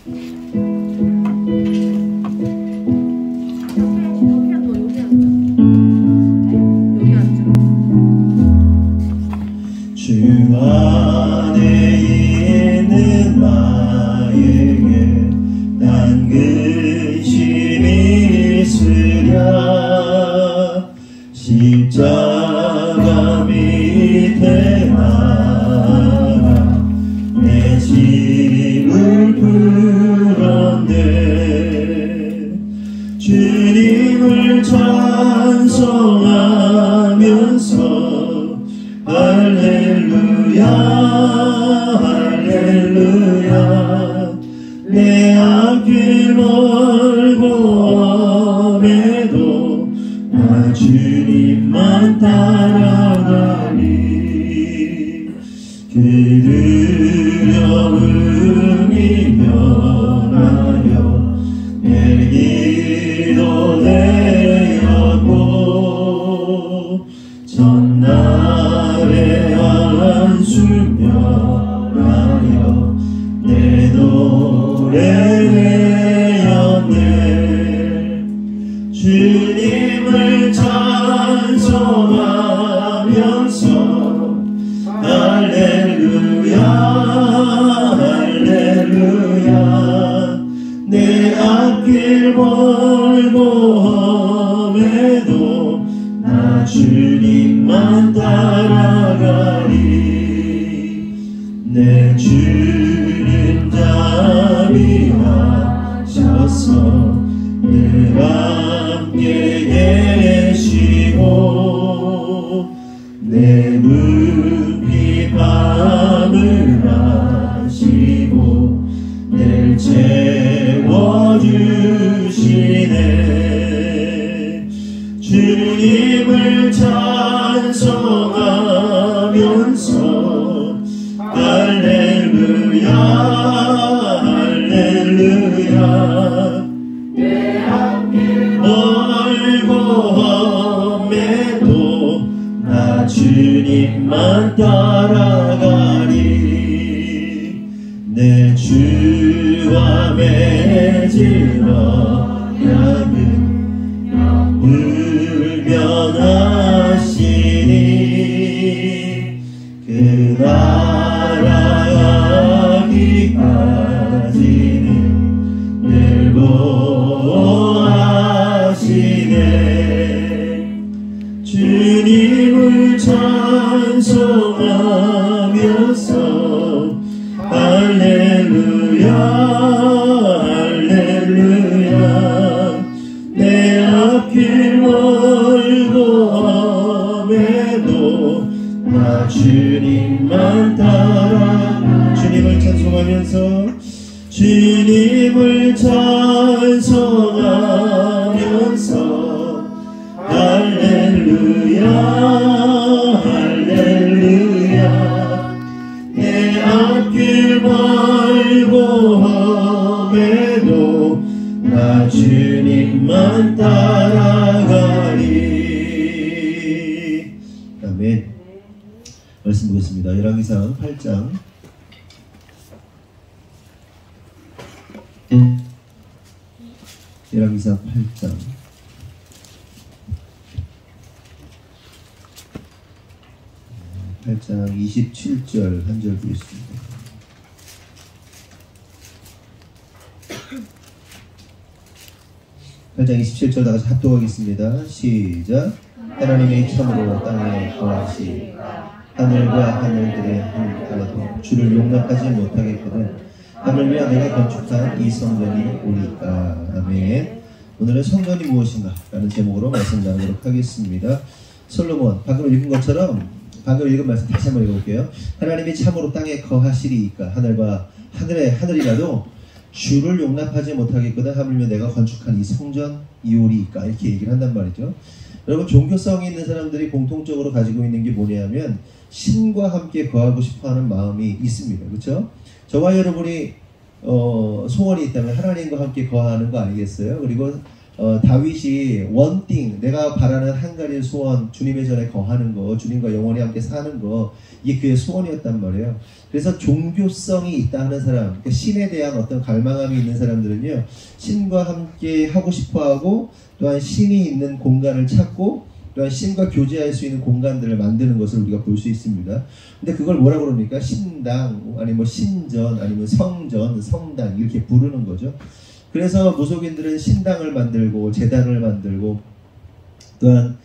주 안에 있는 나에게 난 근심이 있으랴. 십자가 밑에 나가 내 짐을 풀었네. 주님을 찬송하면서 할렐루야 할렐루야. 내 앞길 멀고 험해도 나 주님만 따라가리. 그 두려움이 면하여 내 기도 되었고 전날에 한숨 면하여 내 노래 되었네. 주님을 찬송하면서 할렐루야 할렐루야. 내 앞길 멀고 험해도 나 주님만 따라가리. 내 주님 자비하셔서 늘 함께 계시고 내 부귀 밤을 하시고 늘 채워주시네. 주님을 찬송하면서 할렐루야 할렐루야. 내 앞길 멀고 험해도 나 주님만 따라가리. 내 주와 맺은 언약은 불변하시니 그 나라가기까지는 늘 보호하시네. 주님을 찬송하면서 할렐루야 할렐루야. 내 앞길 멀고 험해도 나 주님만 따라. 주님을 찬송하면서 주님을 찬송하면서 할렐루야 할렐루야. 내 앞길 멀고 험해도 나 주님만 따라가리. 아멘. 말씀 보겠습니다. 열왕기상 8장 열왕기상 8장 8장 27절 한 절 보겠습니다. (8장 27절) 다같이 합독하겠습니다. 시작. 하나님의 참으로 땅에 거하시리까 하늘과 하늘들의 하늘도 주를 용납하지 못하겠거든 하물며 내가 건축한 이 성전이 오리까. 아멘. 오늘은 성전이 무엇인가 라는 제목으로 말씀 나누도록 하겠습니다. 솔로몬, 방금 읽은 것처럼 방금 읽은 말씀 다시 한번 읽어볼게요. 하나님이 참으로 땅에 거하시리까 하늘과 하늘이라도 주를 용납하지 못하겠거든 하물며 내가 건축한 이 성전 이오리까. 이렇게 얘기를 한단 말이죠. 여러분, 종교성이 있는 사람들이 공통적으로 가지고 있는 게 뭐냐면 신과 함께 거하고 싶어하는 마음이 있습니다. 그렇죠? 저와 여러분이 소원이 있다면 하나님과 함께 거하는 거 아니겠어요? 그리고 다윗이 원띵, 내가 바라는 한 가지 소원, 주님의 전에 거하는 거, 주님과 영원히 함께 사는 거, 이게 그의 소원이었단 말이에요. 그래서 종교성이 있다 하는 사람, 그러니까 신에 대한 어떤 갈망함이 있는 사람들은요, 신과 함께 하고 싶어하고, 또한 신이 있는 공간을 찾고, 또한 신과 교제할 수 있는 공간들을 만드는 것을 우리가 볼 수 있습니다. 근데 그걸 뭐라 그럽니까? 신당, 아니면 신전, 아니면 성전, 성당, 이렇게 부르는 거죠. 그래서 무속인들은 신당을 만들고 제단을 만들고 또한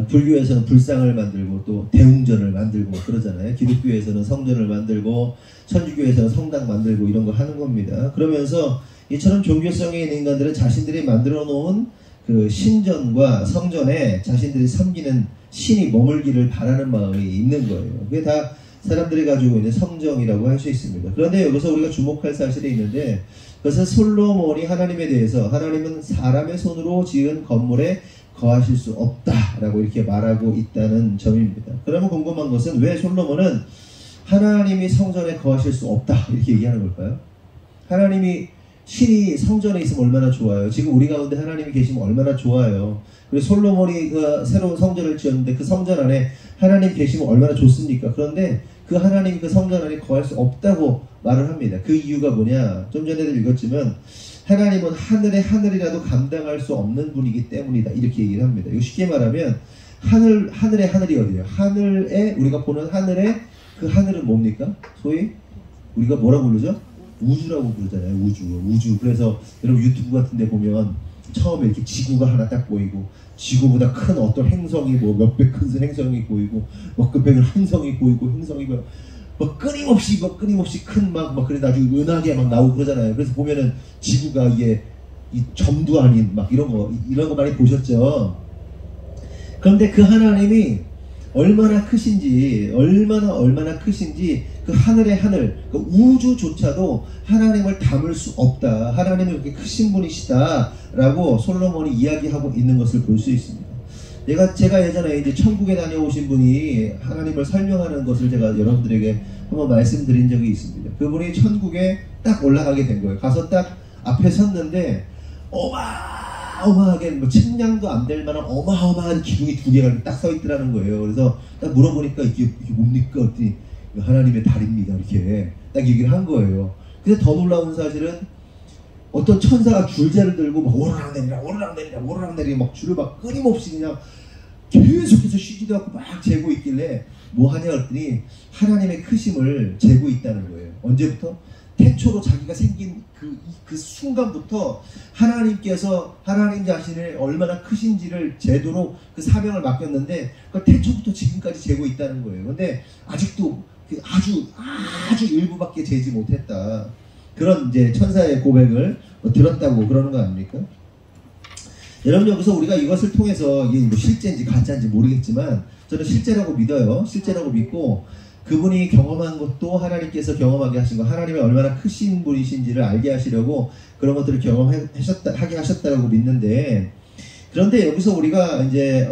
불교에서는 불상을 만들고 또 대웅전을 만들고 그러잖아요. 기독교에서는 성전을 만들고 천주교에서는 성당 만들고 이런 거 하는 겁니다. 그러면서 이처럼 종교성에 있는 인간들은 자신들이 만들어 놓은 그 신전과 성전에 자신들이 섬기는 신이 머물기를 바라는 마음이 있는 거예요. 그게 다 사람들이 가지고 있는 성정이라고 할 수 있습니다. 그런데 여기서 우리가 주목할 사실이 있는데, 그것은 솔로몬이 하나님에 대해서 하나님은 사람의 손으로 지은 건물에 거하실 수 없다라고 이렇게 말하고 있다는 점입니다. 그러면 궁금한 것은 왜 솔로몬은 하나님이 성전에 거하실 수 없다 이렇게 얘기하는 걸까요? 하나님이 신이 성전에 있으면 얼마나 좋아요. 지금 우리 가운데 하나님이 계시면 얼마나 좋아요. 그리고 솔로몬이 그 새로운 성전을 지었는데 그 성전 안에 하나님 계시면 얼마나 좋습니까? 그런데 그 하나님이 그 성전 안에 거할 수 없다고 말을 합니다. 그 이유가 뭐냐? 좀 전에도 읽었지만 하나님은 하늘의 하늘이라도 감당할 수 없는 분이기 때문이다. 이렇게 얘기를 합니다. 이거 쉽게 말하면 하늘의 하늘이 어디예요? 하늘에 우리가 보는 하늘에 그 하늘은 뭡니까? 소위 우리가 뭐라고 부르죠? 우주라고 부르잖아요. 우주. 그래서 여러분 유튜브 같은 데 보면 처음에 이렇게 지구가 하나 딱 보이고 지구보다 큰 어떤 행성이 뭐 몇백 큰 행성이 보이고 뭐 그 백을 행성이 보이고 행성이 뭐 끊임없이 큰 막 그래 나중에 은하계 막 나오고 그러잖아요. 그래서 보면은 지구가 이게 이 점도 아닌 막 이런 거 많이 보셨죠. 그런데 그 하나님이 얼마나 크신지 그 하늘의 하늘, 그 우주조차도 하나님을 담을 수 없다. 하나님은 이렇게 크신 분이시다라고 솔로몬이 이야기하고 있는 것을 볼 수 있습니다. 제가 예전에 이제 천국에 다녀오신 분이 하나님을 설명하는 것을 제가 여러분들에게 한번 말씀드린 적이 있습니다. 그분이 천국에 딱 올라가게 된 거예요. 가서 딱 앞에 섰는데 어마어마하게 뭐 측량도 안 될 만한 어마어마한 기둥이 두 개가 딱 서 있더라는 거예요. 그래서 딱 물어보니까 이게 뭡니까? 그랬더니 하나님의 달입니다. 이렇게 딱 얘기를 한 거예요. 근데 더 놀라운 사실은 어떤 천사가 줄자를 들고 막 오르락내리락 막 줄을 막 끊임없이 그냥 계속해서 쉬지도 않고 막 재고 있길래 뭐 하냐 그랬더니 하나님의 크심을 재고 있다는 거예요. 언제부터? 태초로 자기가 생긴 그 순간부터 하나님께서 하나님 자신을 얼마나 크신지를 재도록 그 사명을 맡겼는데 그 태초부터 지금까지 재고 있다는 거예요. 근데 아직도 아주 일부밖에 재지 못했다. 그런 이제 천사의 고백을 들었다고 그러는 거 아닙니까? 여러분 여기서 우리가 이것을 통해서 이게 뭐 실제인지 가짜인지 모르겠지만 저는 실제라고 믿어요. 실제라고 믿고 그분이 경험한 것도 하나님께서 경험하게 하신 거, 하나님이 얼마나 크신 분이신지를 알게 하시려고 그런 것들을 하게 하셨다고 믿는데, 그런데 여기서 우리가 이제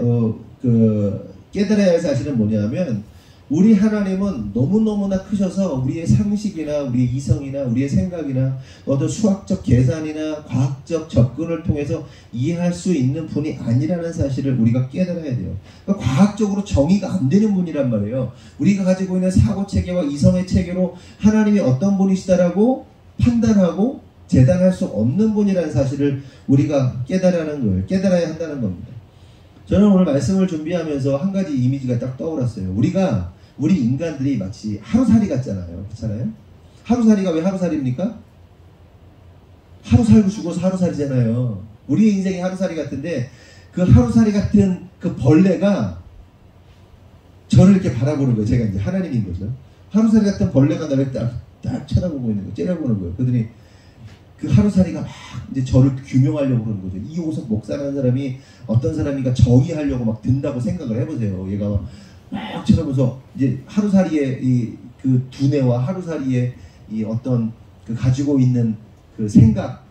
깨달아야 할 사실은 뭐냐면 우리 하나님은 너무너무나 크셔서 우리의 상식이나 우리의 이성이나 우리의 생각이나 어떤 수학적 계산이나 과학적 접근을 통해서 이해할 수 있는 분이 아니라는 사실을 우리가 깨달아야 돼요. 그러니까 과학적으로 정의가 안 되는 분이란 말이에요. 우리가 가지고 있는 사고체계와 이성의 체계로 하나님이 어떤 분이시다라고 판단하고 재단할 수 없는 분이라는 사실을 우리가 깨달아야 한다는 겁니다. 저는 오늘 말씀을 준비하면서 한 가지 이미지가 딱 떠올랐어요. 우리 인간들이 마치 하루살이 같잖아요. 그렇잖아요? 하루살이가 왜 하루살입니까? 하루 살고 죽어서 하루살이잖아요. 우리의 인생이 하루살이 같은데 그 하루살이 같은 그 벌레가 저를 이렇게 바라보는 거예요. 제가 이제 하나님인 거죠. 하루살이 같은 벌레가 나를 딱 쳐다보고 있는 거예요. 째려보는 거예요. 그러더니 그 하루살이가 막 이제 저를 규명하려고 그러는 거죠. 이호석 목사라는 사람이 어떤 사람인가 정의하려고 막 든다고 생각을 해보세요. 얘가 막 쳐다보면서 이제 하루살이의 그 두뇌와 하루살이의 이 어떤 그 가지고 있는 그 생각,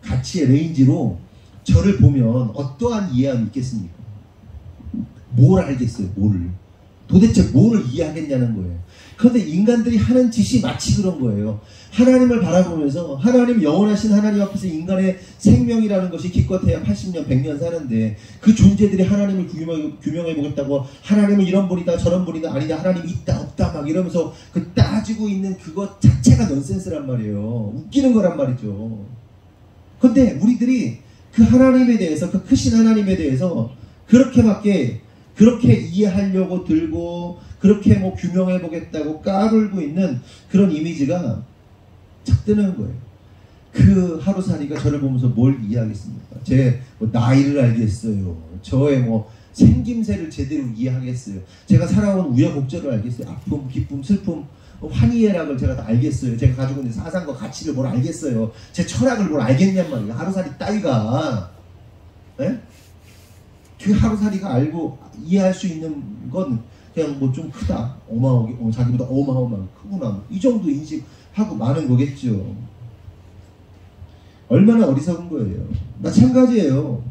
가치의 레인지로 저를 보면 어떠한 이해함이 있겠습니까? 뭘 알겠어요, 뭐를. 도대체 뭐를 이해하겠냐는 거예요. 그런데 인간들이 하는 짓이 마치 그런 거예요. 하나님을 바라보면서 하나님 영원하신 하나님 앞에서 인간의 생명이라는 것이 기껏해야 80년 100년 사는데 그 존재들이 하나님을 규명해 보겠다고 하나님은 이런 분이다 저런 분이다 아니다 하나님이 있다 없다 막 이러면서 그 따지고 있는 그것 자체가 넌센스란 말이에요. 웃기는 거란 말이죠. 근데 우리들이 그 하나님에 대해서 그 크신 하나님에 대해서 그렇게 이해하려고 들고 그렇게 뭐 규명해 보겠다고 까불고 있는 그런 이미지가 착 드는 거예요. 그 하루살이가 저를 보면서 뭘 이해하겠습니까? 제 뭐 나이를 알겠어요. 저의 뭐 생김새를 제대로 이해하겠어요. 제가 살아온 우여곡절을 알겠어요. 아픔, 기쁨, 슬픔, 환희애락을 제가 다 알겠어요. 제가 가지고 있는 사상과 가치를 뭘 알겠어요. 제 철학을 뭘 알겠냔 말이에요. 하루살이 따위가. 네? 그 하루살이가 알고 이해할 수 있는 건 그냥 뭐 좀 크다. 어마어마하게, 자기보다 어마어마하게 크구나. 이 정도 인식하고 마는 거겠죠. 얼마나 어리석은 거예요. 마찬가지예요.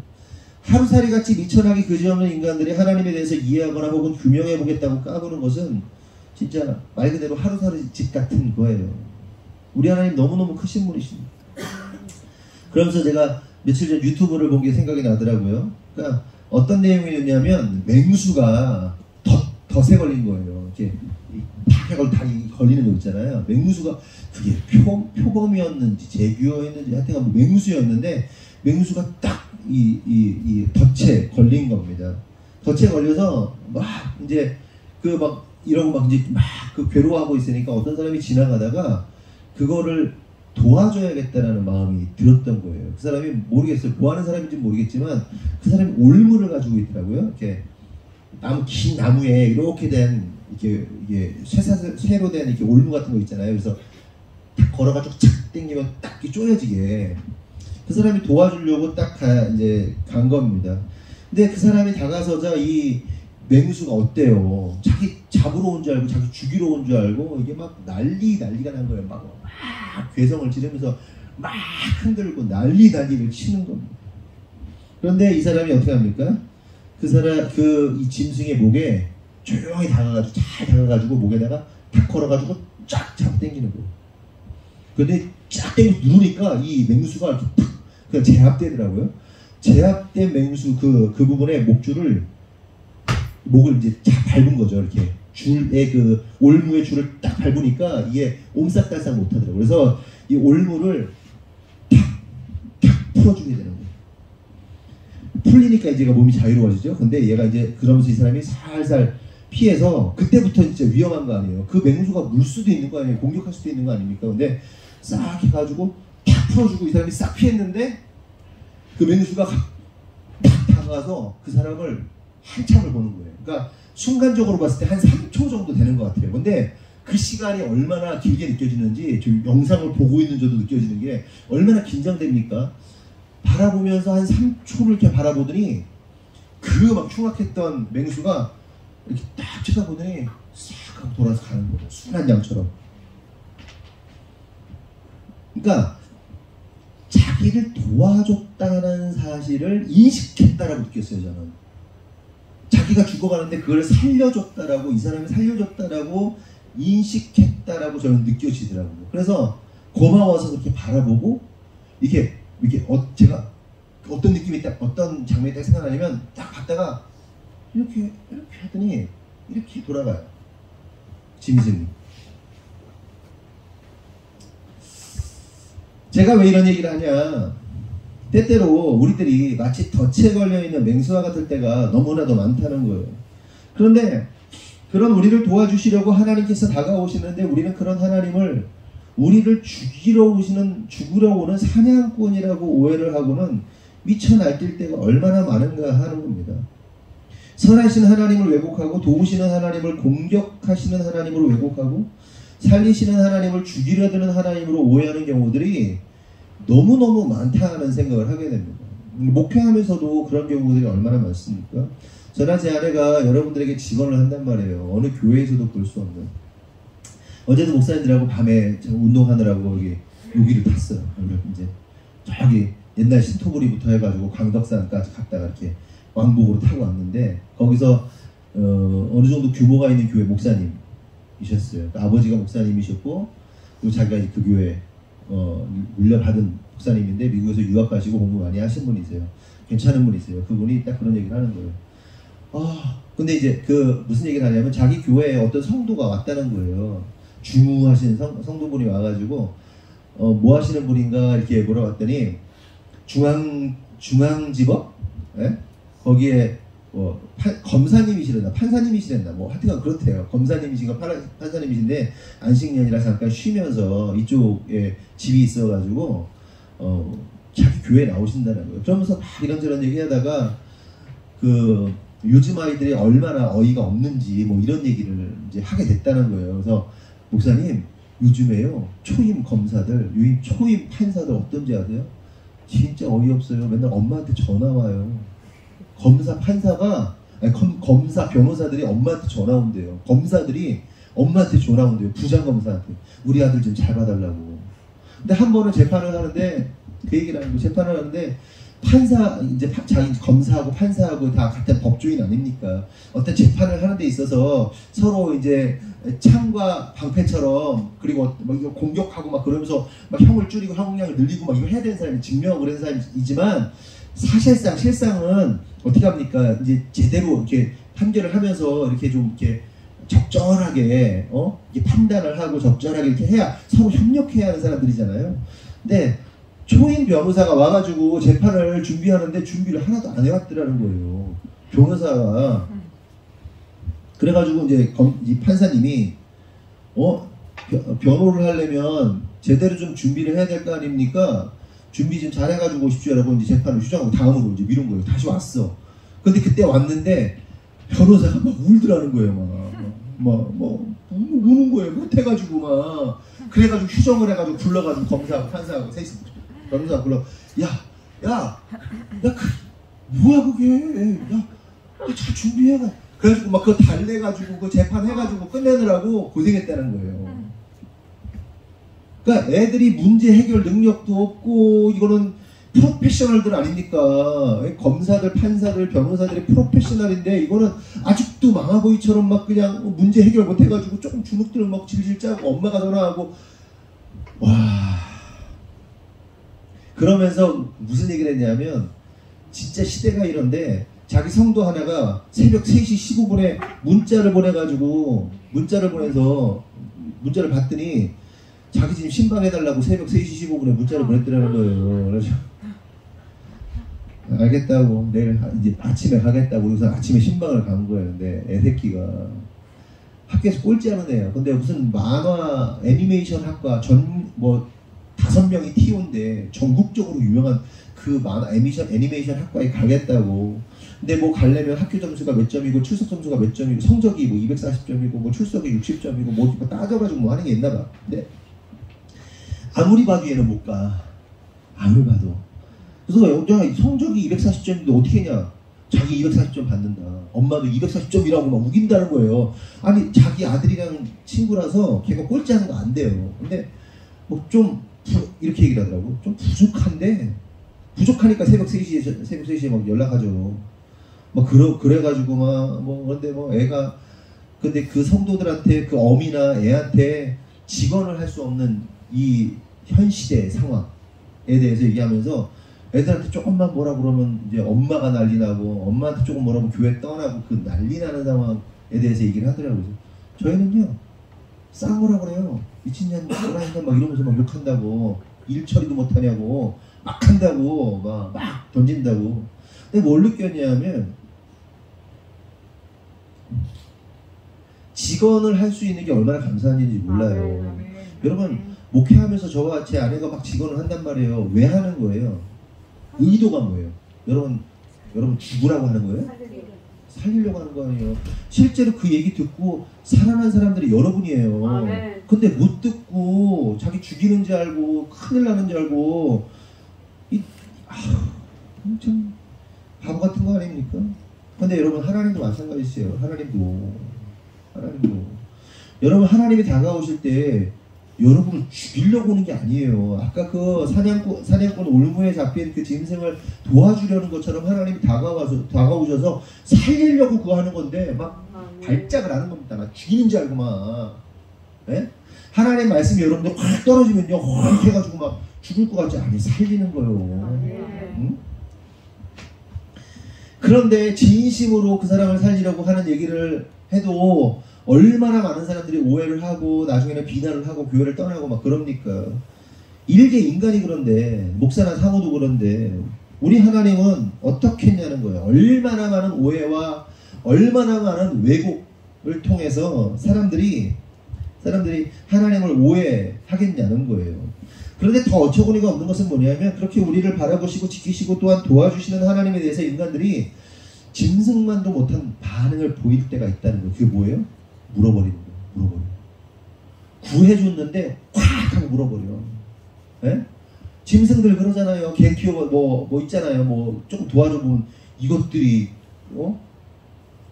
하루살이같이 미천하게 그지없는 인간들이 하나님에 대해서 이해하거나 혹은 규명해보겠다고 까부는 것은 진짜 말 그대로 하루살이 짓 같은 거예요. 우리 하나님 너무너무 크신 분이십니다. 그러면서 제가 며칠 전 유튜브를 본 게 생각이 나더라고요. 그러니까 어떤 내용이었냐면 맹수가 덫에 걸린 거예요. 이렇게 다리 걸리는 거 있잖아요. 맹수가 그게 표범이었는지 제규어였는지 하여튼 뭐 맹수였는데 맹수가 딱 이 덫에 걸린 겁니다. 덫에 걸려서 막 이제 그 막 이러고 막 이제 막 그 괴로워하고 있으니까 어떤 사람이 지나가다가 그거를 도와줘야겠다라는 마음이 들었던 거예요. 그 사람이 모르겠어요. 뭐 하는 사람인지 모르겠지만 그 사람이 올무를 가지고 있더라고요. 이렇게 긴 나무에 이렇게 된 이게 쇠로 된 이렇게 올무 같은 거 있잖아요. 그래서 딱 걸어가지고 착 당기면 딱 쪼여지게 그 사람이 도와주려고 딱 이제 간 겁니다. 근데 그 사람이 다가서자 이 맹수가 어때요? 자기 잡으러 온 줄 알고 자기 죽이러 온 줄 알고 이게 막 난리가 난 거예요. 막 괴성을 지르면서 막 흔들고 난리를 치는 겁니다. 그런데 이 사람이 어떻게 합니까? 이 짐승의 목에 조용히 잘 다가가지고 목에다가 탁 걸어가지고 쫙 잡아당기는 거예요. 근데 쫙 당겨 누르니까 이 맹수가 이렇게 탁 그냥 제압되더라고요. 제압된 맹수 그 부분에 목을 이제 쫙 밟은 거죠. 이렇게 줄에 그 올무의 줄을 딱 밟으니까 이게 옴싹달싹 못하더라고요. 그래서 이 올무를 탁 풀어주게 되는 거예요. 풀리니까 이제 몸이 자유로워지죠. 근데 얘가 이제 그러면서 이 사람이 살살 피해서 그때부터 진짜 위험한 거 아니에요. 그 맹수가 물 수도 있는 거 아니에요. 공격할 수도 있는 거 아닙니까? 근데 싹 해가지고 탁 풀어주고 이 사람이 싹 피했는데 그 맹수가 탁 다가가서 그 사람을 한참을 보는 거예요. 그러니까 순간적으로 봤을 때 한 3초 정도 되는 것 같아요. 근데 그 시간이 얼마나 길게 느껴지는지 지금 영상을 보고 있는 저도 느껴지는 게 얼마나 긴장됩니까? 바라보면서 한 3초를 이렇게 바라보더니 그 막 흉악했던 맹수가 이렇게 딱 쳐다보더니 싹 하고 돌아서 가는 거예요. 순한 양처럼. 그러니까 자기를 도와줬다는 사실을 인식했다라고 느꼈어요. 저는. 자기가 죽어가는데 그걸 살려줬다라고 이 사람이 살려줬다라고 인식했다라고 저는 느껴지더라고요. 그래서 고마워서 그렇게 바라보고 이게 제가 어떤 느낌이 딱 어떤 장면이 딱 생각나냐면 딱 봤다가 이렇게 하더니 이렇게 돌아가요. 짐승이. 제가 왜 이런 얘기를 하냐? 때때로 우리들이 마치 덫에 걸려있는 맹수와 같을 때가 너무나도 많다는 거예요. 그런데 그런 우리를 도와주시려고 하나님께서 다가오시는데 우리는 그런 하나님을 우리를 죽으러 오는 사냥꾼이라고 오해를 하고는 미쳐 날뛸 때가 얼마나 많은가 하는 겁니다. 선하신 하나님을 왜곡하고 도우시는 하나님을 공격하시는 하나님으로 왜곡하고 살리시는 하나님을 죽이려 드는 하나님으로 오해하는 경우들이 너무너무 많다는 생각을 하게 됩니다. 목회하면서도 그런 경우들이 얼마나 많습니까? 저나 제 아내가 여러분들에게 직언을 한단 말이에요. 어느 교회에서도 볼 수 없는. 어제도 목사님들하고 밤에 운동하느라고 여기를 탔어요. 이제 저기 옛날 신토부리부터 해가지고 강덕산까지 갔다가 이렇게 왕복으로 타고 왔는데 거기서 어느 정도 규모가 있는 교회 목사님이셨어요. 그러니까 아버지가 목사님이셨고, 그리고 자기가 이제 그 교회 물려받은 목사님인데 미국에서 유학 가시고 공부 많이 하신 분이세요. 괜찮은 분이세요. 그분이 딱 그런 얘기를 하는 거예요. 근데 이제 그 무슨 얘기를 하냐면 자기 교회에 어떤 성도가 왔다는 거예요. 중후하신 성도분이 와가지고 뭐 하시는 분인가 이렇게 물어봤더니 중앙지법? 예? 거기에 검사님이시랬나 판사님이시랬나 뭐 하여튼 그렇대요. 검사님이신가 판사님이신데 안식년이라 잠깐 쉬면서 이쪽에 집이 있어가지고 자기 교회에 나오신다는 거예요. 그러면서 막 이런저런 얘기하다가 그 요즘 아이들이 얼마나 어이가 없는지 뭐 이런 얘기를 이제 하게 됐다는 거예요. 그래서 목사님 요즘에요 초임 검사들, 초임 판사들 어떤지 아세요? 진짜 어이없어요. 맨날 엄마한테 전화 와요. 검사 판사가 검사 변호사들이 엄마한테 전화 온대요. 검사들이 엄마한테 전화 온대요. 부장검사한테 우리 아들 좀 잘 봐달라고. 근데 한 번은 재판을 하는데 그 얘기를 하는 거 재판을 하는데 판사 이제 자기 검사하고 판사하고 다 같은 법조인 아닙니까? 어떤 재판을 하는 데 있어서 서로 이제 창과 방패처럼 그리고 막 이거 공격하고 막 그러면서 막 형을 줄이고 형량을 늘리고 막 이거 해야 되는 사람이 증명하고 그런 사람이지만 실상은 어떻게 합니까? 이제 제대로 이렇게 판결을 하면서 이렇게 좀 이렇게 적절하게 이렇게 판단을 하고 적절하게 이렇게 해야 서로 협력해야 하는 사람들이잖아요. 근데 초임 변호사가 와가지고 재판을 준비하는데 준비를 하나도 안 해왔더라는 거예요. 변호사가. 그래가지고 이제 이 판사님이 변호를 하려면 제대로 좀 준비를 해야 될 거 아닙니까? 준비 좀 잘해가지고 오십시오라고 이제 재판을 휴정하고 다음으로 이제 미룬 거예요. 다시 왔어. 근데 그때 왔는데 변호사가 막 울더라는 거예요. 우는 거예요. 못해가지고 막. 그래가지고 휴정을 해가지고 불러가지고 검사하고 판사하고 셋이 변호사 불러. 뭐야 그게. 잘 준비해가. 그래가지고 막 그거 달래가지고 그 재판 해가지고 끝내느라고 고생했다는 거예요. 그러니까 애들이 문제 해결 능력도 없고 이거는 프로페셔널들 아닙니까? 검사들, 판사들, 변호사들이 프로페셔널인데 이거는 아직도 망아보이처럼 막 그냥 문제 해결 못해가지고 조금 주눅들을 막 질질 짜고 엄마가 전화하고 와. 그러면서 무슨 얘기를 했냐면 진짜 시대가 이런데 자기 성도 하나가 새벽 3시 15분에 문자를 보내가지고 문자를 봤더니 자기 지금 신방해달라고 새벽 3시 15분에 문자를 보냈더라는 거예요. 그래서 알겠다고 내일 이제 아침에 가겠다고 그래서 아침에 신방을 간 거예요. 근데 애새끼가 학교에서 꼴찌하는 애야. 근데 무슨 만화 애니메이션 학과 5명이 TO인데 전국적으로 유명한 그 만화 애니메이션 학과에 가겠다고. 근데 뭐 가려면 학교 점수가 몇 점이고 출석 점수가 몇 점이고 성적이 뭐 240점이고 뭐 출석이 60점이고 뭐 따져가지고 뭐 하는 게 있나 봐. 근데 아무리 봐도 얘는 못 가. 아무리 봐도. 그래서 성적이 240점인데 어떻게 했냐. 자기 240점 받는다. 엄마도 240점이라고 막 우긴다는 거예요. 아니 자기 아들이랑 친구라서 걔가 꼴찌하는 거 안 돼요. 근데 뭐 좀 이렇게 얘기를 하더라고. 좀 부족하니까 새벽 3시에 막 연락하죠. 막 그래가지고 그런데 애가 근데 그 성도들한테 그 어미나 애한테 직언을 할 수 없는 이 현 시대 상황에 대해서 얘기하면서 애들한테 조금만 뭐라 그러면 이제 엄마가 난리 나고 엄마한테 조금 뭐라 하면 교회 떠나고 그 난리 나는 상황에 대해서 얘기를 하더라고요. 저희는요 쌍으라 그래요. 미친년 뭐라 했나 막 이러면서 막 욕한다고 일 처리도 못하냐고 막 한다고 막 던진다고. 근데 뭘 느꼈냐면 직언을 할 수 있는 게 얼마나 감사한 일인지 몰라요. 여러분 목회하면서 저와 제 아내가 막 직언을 한단 말이에요. 왜 하는 거예요? 의도가 뭐예요? 여러분 죽으라고 하는 거예요? 살리려고 하는 거 아니에요. 실제로 그 얘기 듣고 살아난 사람들이 여러분이에요. 근데 못 듣고 자기 죽이는 줄 알고 큰일 나는 줄 알고 참 바보 같은 거 아닙니까? 근데 여러분 하나님도 마찬가지세요. 하나님도 여러분 하나님이 다가오실 때 여러분을 죽이려고 오는 게 아니에요. 아까 그 사냥꾼 올무에 잡힌 그 짐승을 도와주려는 것처럼 하나님이 다가오셔서 살리려고 그거 하는 건데 막 발작을 하는 겁니다. 나 죽이는 줄 알고 막. 예? 하나님 말씀이 여러분들 확 떨어지면요, 확 해가지고 막 죽을 것 같지? 아니, 살리는 거예요. 응? 그런데 진심으로 그 사람을 살리려고 하는 얘기를 해도 얼마나 많은 사람들이 오해를 하고 나중에는 비난을 하고 교회를 떠나고 막 그럽니까? 일개 인간이 그런데, 목사나 사모도 그런데, 우리 하나님은 어떻게 했냐는 거예요. 얼마나 많은 오해와 얼마나 많은 왜곡을 통해서 사람들이 하나님을 오해하겠냐는 거예요. 그런데 더 어처구니가 없는 것은 뭐냐면, 그렇게 우리를 바라보시고 지키시고 또한 도와주시는 하나님에 대해서 인간들이 짐승만도 못한 반응을 보일 때가 있다는 거예요. 그게 뭐예요? 물어버리는 거예요. 구해줬는데 확 하고 물어버려. 예? 짐승들 그러잖아요. 개 키워 뭐 있잖아요. 뭐 조금 도와줘보면 이것들이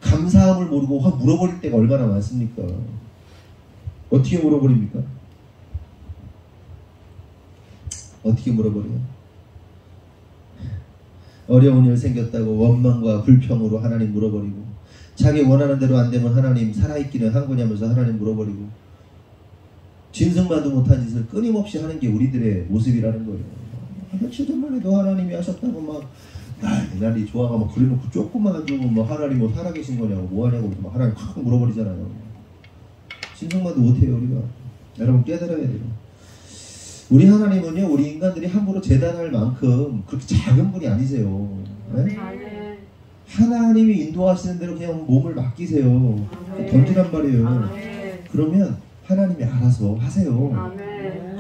감사함을 모르고 확 물어버릴 때가 얼마나 많습니까? 어떻게 물어버립니까? 어떻게 물어버려요? 어려운 일 생겼다고 원망과 불평으로 하나님 물어버리고, 자기 원하는 대로 안 되면 하나님 살아있기는 한 거냐면서 하나님 물어버리고, 짐승만도 못한 짓을 끊임없이 하는 게 우리들의 모습이라는 거예요. 며칠 전만 해도 하나님이 하셨다고 막 난리 좋아가 막 그래놓고 조금만 주고 뭐 하나님 뭐 살아계신 거냐고 뭐 하냐고 막 하나님 확 물어버리잖아요. 짐승만도 못해요. 우리가 여러분 깨달아야 돼요. 우리 하나님은요, 우리 인간들이 함부로 재단할 만큼 그렇게 작은 분이 아니세요. 네? 하나님이 인도하시는 대로 그냥 몸을 맡기세요. 던지란 말이에요. 그러면 하나님이 알아서 하세요.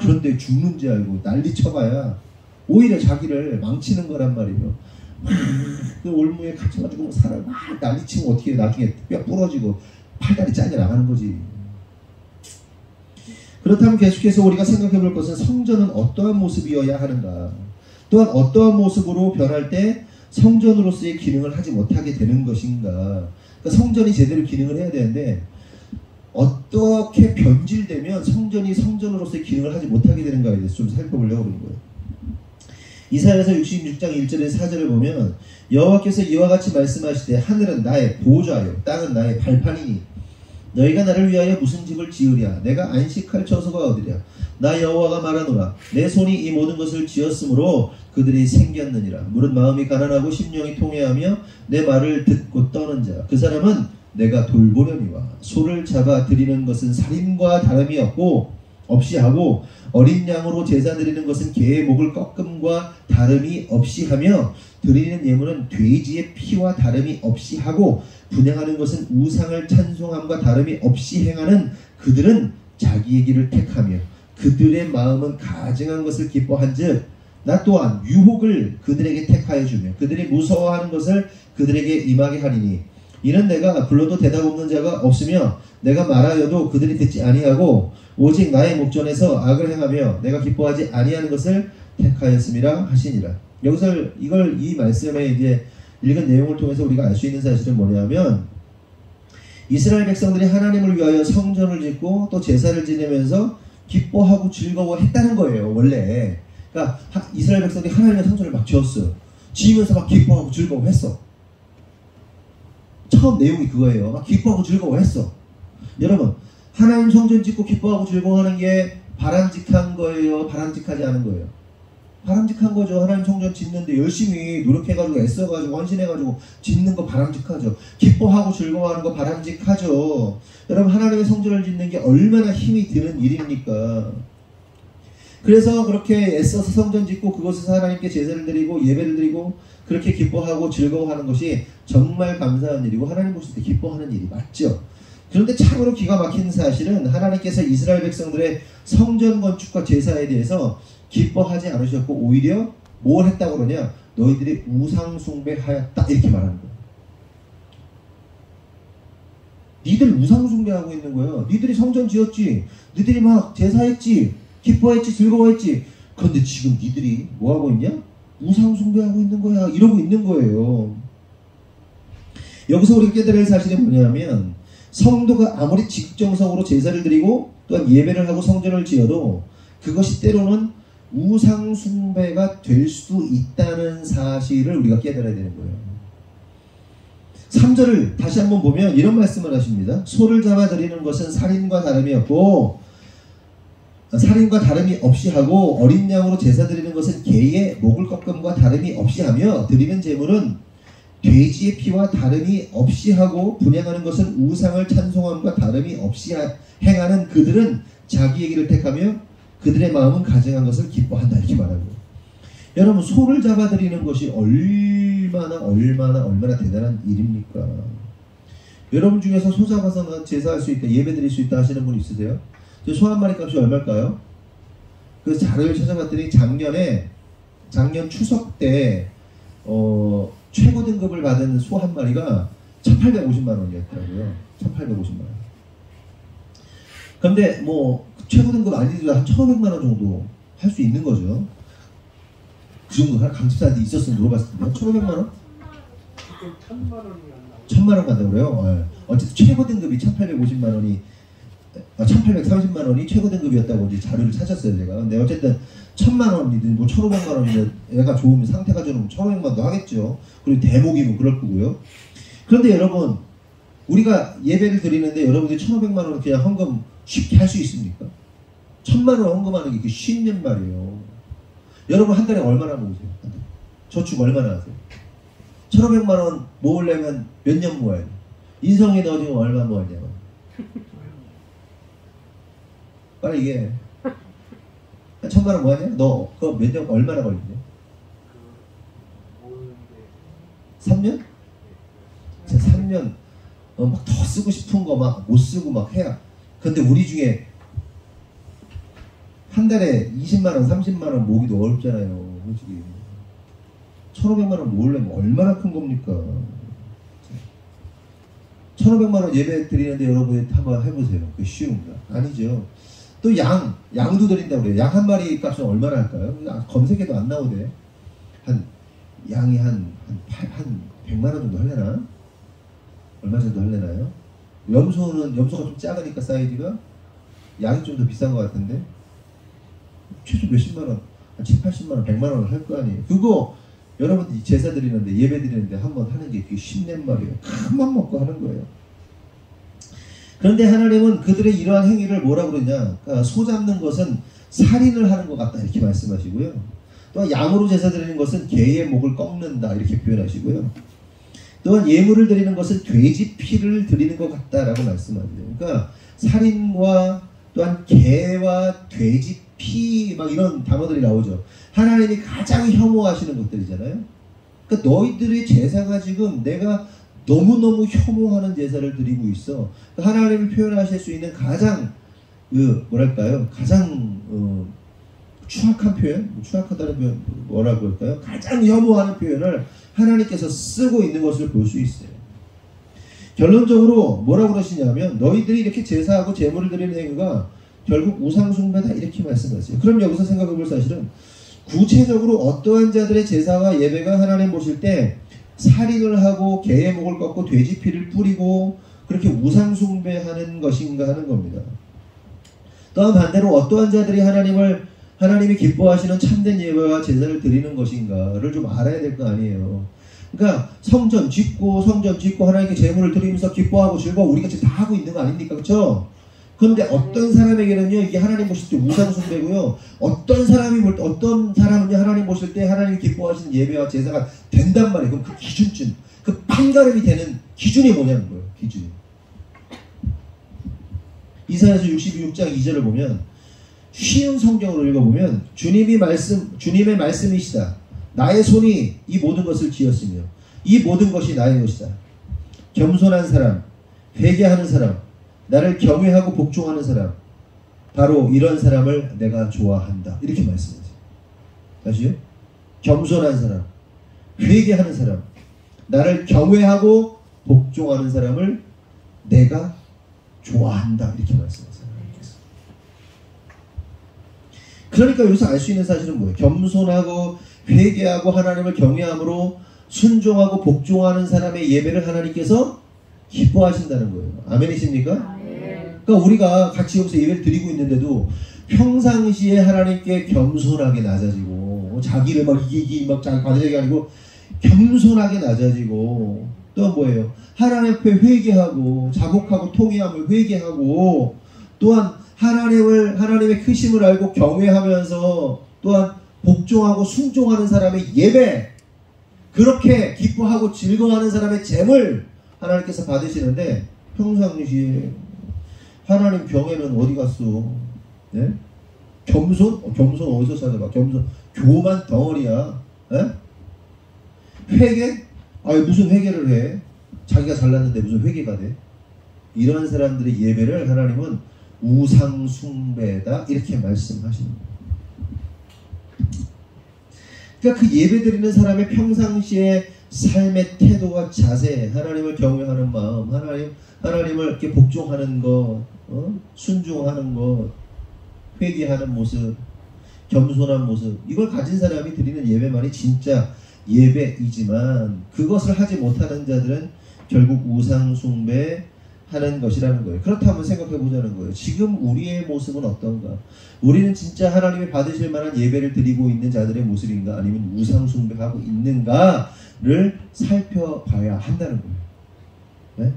그런데 죽는 줄 알고 난리 쳐봐야 오히려 자기를 망치는 거란 말이에요. 그 올무에 갇혀가지고 사람 막 난리치면 어떻게 나중에 뼈 부러지고 팔다리 잘려 나가는 거지. 그렇다면 계속해서 우리가 생각해 볼 것은 성전은 어떠한 모습이어야 하는가, 또한 어떠한 모습으로 변할 때 성전으로서의 기능을 하지 못하게 되는 것인가. 그러니까 성전이 제대로 기능을 해야 되는데 어떻게 변질되면 성전이 성전으로서의 기능을 하지 못하게 되는가에 대해서 좀 살펴보려고 그런 거예요. 이사야서 66장 1절에서 4절을 보면 여호와께서 이와 같이 말씀하시되 하늘은 나의 보좌요 땅은 나의 발판이니 너희가 나를 위하여 무슨 집을 지으랴. 내가 안식할 처소가 어디랴. 나 여호와가 말하노라. 내 손이 이 모든 것을 지었으므로 그들이 생겼느니라. 무릇 마음이 가난하고 심령이 통회하며 내 말을 듣고 떠는 자, 그 사람은 내가 돌보려니와 소를 잡아 드리는 것은 살인과 다름이 없이 하고 어린 양으로 제사 드리는 것은 개의 목을 꺾음과 다름이 없이 하며 드리는 예물은 돼지의 피와 다름이 없이 하고 분향하는 것은 우상을 찬송함과 다름이 없이 행하는 그들은 자기의 길을 택하며 그들의 마음은 가증한 것을 기뻐한즉 나 또한 유혹을 그들에게 택하여 주며 그들이 무서워하는 것을 그들에게 임하게 하리니 이는 내가 불러도 대답 없는 자가 없으며 내가 말하여도 그들이 듣지 아니하고 오직 나의 목전에서 악을 행하며 내가 기뻐하지 아니하는 것을 택하였음이라 하시니라. 여기서 이 말씀에 이제 읽은 내용을 통해서 우리가 알 수 있는 사실은 뭐냐면 이스라엘 백성들이 하나님을 위하여 성전을 짓고 또 제사를 지내면서 기뻐하고 즐거워했다는 거예요. 원래 그러니까 이스라엘 백성들이 하나님의 성전을 막 지었어요. 지으면서 막 기뻐하고 즐거워했어. 처음 내용이 그거예요. 막 기뻐하고 즐거워했어. 여러분, 하나님 성전 짓고 기뻐하고 즐거워하는 게 바람직한 거예요? 바람직하지 않은 거예요? 바람직한 거죠. 하나님 성전 짓는데 열심히 노력해가지고 애써가지고 헌신해가지고 짓는 거 바람직하죠. 기뻐하고 즐거워하는 거 바람직하죠. 여러분, 하나님의 성전을 짓는 게 얼마나 힘이 드는 일입니까? 그래서 그렇게 애써서 성전 짓고 그곳에서 하나님께 제사를 드리고 예배를 드리고 그렇게 기뻐하고 즐거워하는 것이 정말 감사한 일이고 하나님 보실 때 기뻐하는 일이 맞죠. 그런데 참으로 기가 막힌 사실은 하나님께서 이스라엘 백성들의 성전 건축과 제사에 대해서 기뻐하지 않으셨고 오히려 뭘 했다고 그러냐, 너희들이 우상 숭배하였다 이렇게 말하는 거예요. 니들 우상 숭배하고 있는 거예요. 니들이 성전 지었지, 니들이 막 제사했지, 기뻐했지, 즐거워했지. 그런데 지금 니들이 뭐하고 있냐? 우상 숭배하고 있는 거야. 이러고 있는 거예요. 여기서 우리가 깨달을 사실이 뭐냐면 성도가 아무리 직정성으로 제사를 드리고 또한 예배를 하고 성전을 지어도 그것이 때로는 우상 숭배가 될 수도 있다는 사실을 우리가 깨달아야 되는 거예요. 3절을 다시 한번 보면 이런 말씀을 하십니다. 소를 잡아 드리는 것은 살인과 다름이 없이 하고 어린 양으로 제사 드리는 것은 개의 목을 꺾음과 다름이 없이 하며 드리는 제물은 돼지의 피와 다름이 없이 하고 분향하는 것은 우상을 찬송함과 다름이 없이 행하는 그들은 자기의 길을 택하며 그들의 마음은 가증한 것을 기뻐한다 이렇게 말하고, 여러분 소를 잡아 드리는 것이 얼마나 대단한 일입니까? 여러분 중에서 소 잡아서 제사할 수 있다, 예배 드릴 수 있다 하시는 분 있으세요? 소 한 마리 값이 얼마일까요? 그 자료를 찾아봤더니 작년 추석 때 최고 등급을 받은 소 한 마리가 1,850만 원이었더라고요. 1,850만 원. 근데 뭐 최고 등급 아니더라도 한 1,500만 원 정도 할 수 있는 거죠. 그 정도 강집사한테 있었으면 물어봤을 텐데요. 1,500만 원? 1,000만 원 간다고 그래요. 어쨌든 최고 등급이 1,850만 원이 1,830만 원이 최고 등급이었다고 이제 자료를 찾았어요 제가. 근데 어쨌든 1,000만 원이든 뭐 1,500만 원이든 애가 좋으면 상태가 좋으면 1,500만도 하겠죠. 그리고 대목이면 그럴 거고요. 그런데 여러분 우리가 예배를 드리는데 여러분들이 1,500만 원을 그냥 헌금 쉽게 할 수 있습니까? 1,000만 원 헌금하는 게 그게 쉽냔 말이에요. 여러분 한 달에 얼마나 모으세요? 저축 얼마나 하세요? 1,500만 원 모으려면 몇 년 모아야 돼요? 인성에 넣어주면 얼마 모았냐고. 빨리 얘기해. 1,000만 원 뭐하냐? 너 그거 몇 년 얼마나 걸리냐? 3년? 3년 막 더 쓰고 싶은 거 막 못 쓰고 막 해야. 근데 우리 중에 한 달에 20만 원, 30만 원 모으기도 어렵잖아요. 솔직히 1,500만 원 모으려면 얼마나 큰 겁니까? 1,500만 원 예배 드리는데 여러분이 한번 해보세요. 그게 쉬운가? 아니죠. 또 양도 드린다고 그래요. 양 한 마리 값은 얼마나 할까요? 검색해도 안 나오대. 양이 한 100만 원 정도 하려나? 얼마 정도 하려나요? 염소가 좀 작으니까 사이즈가 양이 좀 더 비싼 것 같은데 최소 몇십만 원, 한 7, 80만 원, 100만 원을 할 거 아니에요. 그거 여러분들이 제사 드리는데 예배 드리는데 한번 하는 게 그게 쉽단 말이에요. 큰맘 먹고 하는 거예요. 그런데 하나님은 그들의 이러한 행위를 뭐라고 그러냐, 그러니까 소 잡는 것은 살인을 하는 것 같다 이렇게 말씀하시고요. 또한 양으로 제사 드리는 것은 개의 목을 꺾는다 이렇게 표현하시고요. 또한 예물을 드리는 것은 돼지 피를 드리는 것 같다라고 말씀하세요. 그러니까 살인과 또한 개와 돼지 피 막 이런 단어들이 나오죠. 하나님이 가장 혐오하시는 것들이잖아요. 그러니까 너희들의 제사가 지금 내가 너무너무 혐오하는 제사를 드리고 있어. 하나님을 표현하실 수 있는 가장 뭐랄까요? 가장 추악한 표현? 추악하다는 표현 뭐라고 할까요? 가장 혐오하는 표현을 하나님께서 쓰고 있는 것을 볼 수 있어요. 결론적으로 뭐라고 그러시냐면 너희들이 이렇게 제사하고 제물을 드리는 행위가 결국 우상숭배다 이렇게 말씀하세요. 그럼 여기서 생각해 볼 사실은 구체적으로 어떠한 자들의 제사와 예배가 하나님 보실 때 살인을 하고 개의 목을 꺾고 돼지 피를 뿌리고 그렇게 우상숭배하는 것인가 하는 겁니다. 또한 반대로 어떠한 자들이 하나님이 기뻐하시는 참된 예배와 제사를 드리는 것인가를 좀 알아야 될 거 아니에요. 그러니까 성전 짓고 하나님께 제물을 드리면서 기뻐하고 즐거워 우리가 지금 다 하고 있는 거 아닙니까? 그렇죠? 그런데 어떤 사람에게는요 이게 하나님 보실 때 우상숭배고요. 어떤 사람은요 하나님 보실 때 하나님이 기뻐하시는 예배와 제사가 된단 말이에요. 그럼 그 기준쯤, 그 판가름이 되는 기준이 뭐냐는 거예요. 기준이. 이사야서 66장 2절을 보면 쉬운 성경으로 읽어보면 주님의 말씀이시다. 나의 손이 이 모든 것을 지었으며 이 모든 것이 나의 것이다. 겸손한 사람, 회개하는 사람, 나를 경외하고 복종하는 사람, 바로 이런 사람을 내가 좋아한다. 이렇게 말씀하세요. 다시요. 겸손한 사람, 회개하는 사람, 나를 경외하고 복종하는 사람을 내가 좋아한다. 이렇게 말씀하세요. 그러니까 여기서 알 수 있는 사실은 뭐예요? 겸손하고 회개하고 하나님을 경외함으로 순종하고 복종하는 사람의 예배를 하나님께서 기뻐하신다는 거예요. 아멘이십니까? 그러니까 우리가 같이 여기서 예배를 드리고 있는데도 평상시에 하나님께 겸손하게 낮아지고 자기를 막 이기기 막 자기 받으려는 게 아니고 겸손하게 낮아지고 또 뭐예요? 하나님 앞에 회개하고 자복하고 통회함을 회개하고 또한 하나님의 크심을 알고 경외하면서 또한 복종하고 순종하는 사람의 예배, 그렇게 기뻐하고 즐거워하는 사람의 재물 하나님께서 받으시는데 평상시에 하나님 경외는 어디 갔어? 네? 겸손? 겸손 어디서 찾아봐? 겸손 교만 덩어리야. 네? 회개? 무슨 회개를 해? 자기가 잘났는데 무슨 회개가 돼? 이런 사람들의 예배를 하나님은 우상 숭배다 이렇게 말씀하시는 거예요. 그러니까 그 예배 드리는 사람의 평상시에 삶의 태도와 자세, 하나님을 경외하는 마음, 하나님을 이렇게 복종하는 것, 순종하는 것, 회개하는 모습, 겸손한 모습, 이걸 가진 사람이 드리는 예배만이 진짜 예배이지만 그것을 하지 못하는 자들은 결국 우상 숭배하는 것이라는 거예요. 그렇다면 생각해 보자는 거예요. 지금 우리의 모습은 어떤가? 우리는 진짜 하나님이 받으실 만한 예배를 드리고 있는 자들의 모습인가? 아니면 우상 숭배하고 있는가를 살펴봐야 한다는 거예요. 네?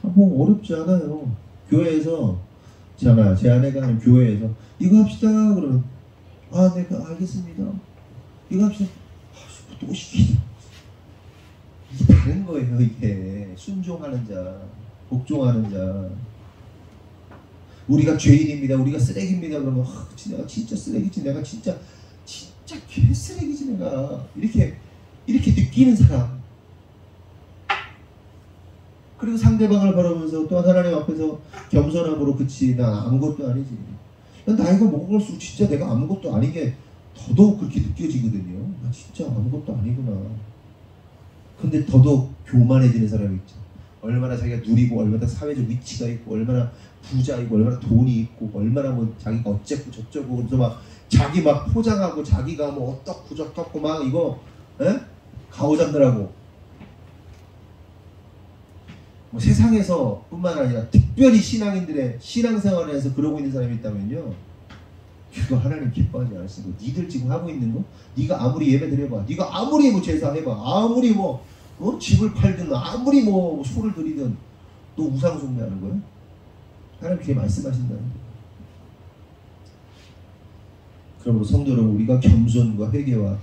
뭐 어렵지 않아요. 교회에서 제 아내가 하는 교회에서 이거 합시다 그러면 네 알겠습니다. 이거 합시다. 또 시키죠. 이게 다른 거예요. 이게 순종하는 자, 복종하는 자. 우리가 죄인입니다. 우리가 쓰레기입니다. 그러면 내가 진짜 쓰레기지. 내가 진짜 개쓰레기지. 내가 이렇게 느끼는 사람. 그리고 상대방을 바라보면서 또한 하나님 앞에서 겸손함으로 그치 나 아무것도 아니지. 나이가 먹을수록 진짜 내가 아무것도 아닌 게 더더욱 그렇게 느껴지거든요. 나 진짜 아무것도 아니구나. 근데 더더욱 교만해지는 사람이 있죠. 얼마나 자기가 누리고 얼마나 사회적 위치가 있고 얼마나 부자이고 얼마나 돈이 있고 얼마나 뭐 자기가 어쨌고 저쩌고 그래서 막 자기 막 포장하고 자기가 뭐 어떻고 저떻고 막 이거 가오잡느라고 뭐 세상에서 뿐만 아니라 특별히 신앙인들의 신앙생활에서 그러고 있는 사람이 있다면요, 그거 하나님 기뻐하지 않으시고 니들 지금 하고 있는 거 네가 아무리 예배 드려봐, 네가 아무리 뭐 제사해봐, 아무리 뭐 집을 팔든 아무리 뭐 소를 드리든 너 우상 숭배하는 거야? 하나님 그렇게 말씀하신다는 거예요. 그러므로 성도 여러분, 우리가 겸손과 회개와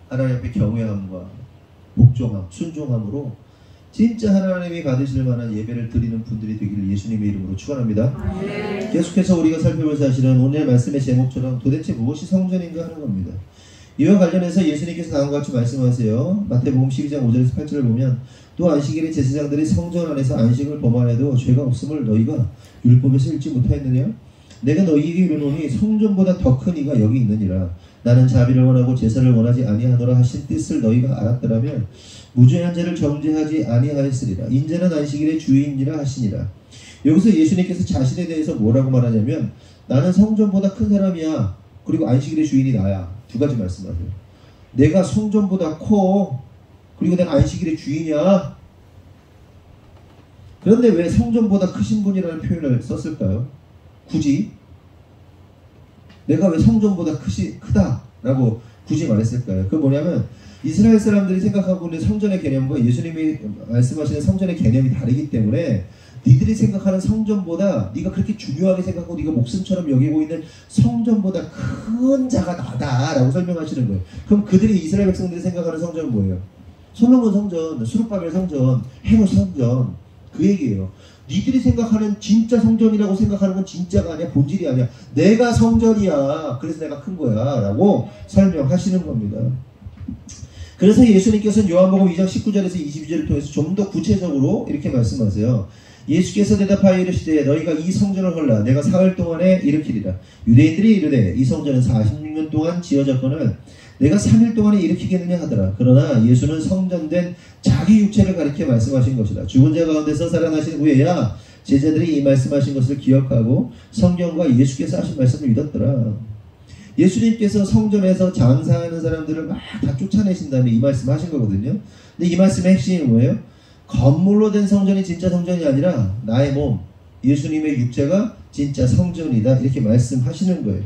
하나님 앞에 경외함과 복종함, 순종함으로 진짜 하나님이 받으실 만한 예배를 드리는 분들이 되기를 예수님의 이름으로 축원합니다. 계속해서 우리가 살펴볼 사실은 오늘 말씀의 제목처럼 도대체 무엇이 성전인가 하는 겁니다. 이와 관련해서 예수님께서 다음과 같이 말씀하세요. 마태복음 12장 5절에서 8절을 보면 또 안식일에 제사장들이 성전 안에서 안식을 범하여도 죄가 없음을 너희가 율법에서 읽지 못하였느냐? 내가 너희에게 이르노니 성전보다 더 큰 이가 여기 있느니라. 나는 자비를 원하고 제사를 원하지 아니하노라 하신 뜻을 너희가 알았더라면 무죄한 자를 정죄하지 아니하였으리라. 인자는 안식일의 주인이라 하시니라. 여기서 예수님께서 자신에 대해서 뭐라고 말하냐면 나는 성전보다 큰 사람이야. 그리고 안식일의 주인이 나야. 두 가지 말씀하세요. 내가 성전보다 커. 그리고 내가 안식일의 주인이야. 그런데 왜 성전보다 크신 분이라는 표현을 썼을까요? 굳이 내가 왜 성전보다 크다라고 굳이 말했을까요? 그건 뭐냐면 이스라엘 사람들이 생각하고 있는 성전의 개념과 예수님이 말씀하시는 성전의 개념이 다르기 때문에 니들이 생각하는 성전보다 네가 그렇게 중요하게 생각하고 네가 목숨처럼 여기고 있는 성전보다 큰 자가 나다라고 설명하시는 거예요. 그럼 그들이 이스라엘 백성들이 생각하는 성전은 뭐예요? 솔로몬 성전, 수룹바벨 성전, 헤롯 성전, 그 얘기예요. 니들이 생각하는 진짜 성전이라고 생각하는 건 진짜가 아니야, 본질이 아니야. 내가 성전이야. 그래서 내가 큰 거야 라고 설명하시는 겁니다. 그래서 예수님께서는 요한복음 2장 19절에서 22절을 통해서 좀 더 구체적으로 이렇게 말씀하세요. 예수께서 대답하여 이르시되 너희가 이 성전을 헐라 내가 사흘 동안에 일으키리라. 유대인들이 이르되 이 성전은 46년 동안 지어졌거늘 내가 3일 동안에 일으키겠느냐 하더라. 그러나 예수는 성전된 자기 육체를 가리켜 말씀하신 것이다. 죽은 자 가운데서 살아나신 후에야 제자들이 이 말씀하신 것을 기억하고 성경과 예수께서 하신 말씀을 믿었더라. 예수님께서 성전에서 장사하는 사람들을 막 다 쫓아내신 다음에 이 말씀 하신 거거든요. 근데 이 말씀의 핵심이 뭐예요? 건물로 된 성전이 진짜 성전이 아니라 나의 몸, 예수님의 육체가 진짜 성전이다, 이렇게 말씀하시는 거예요.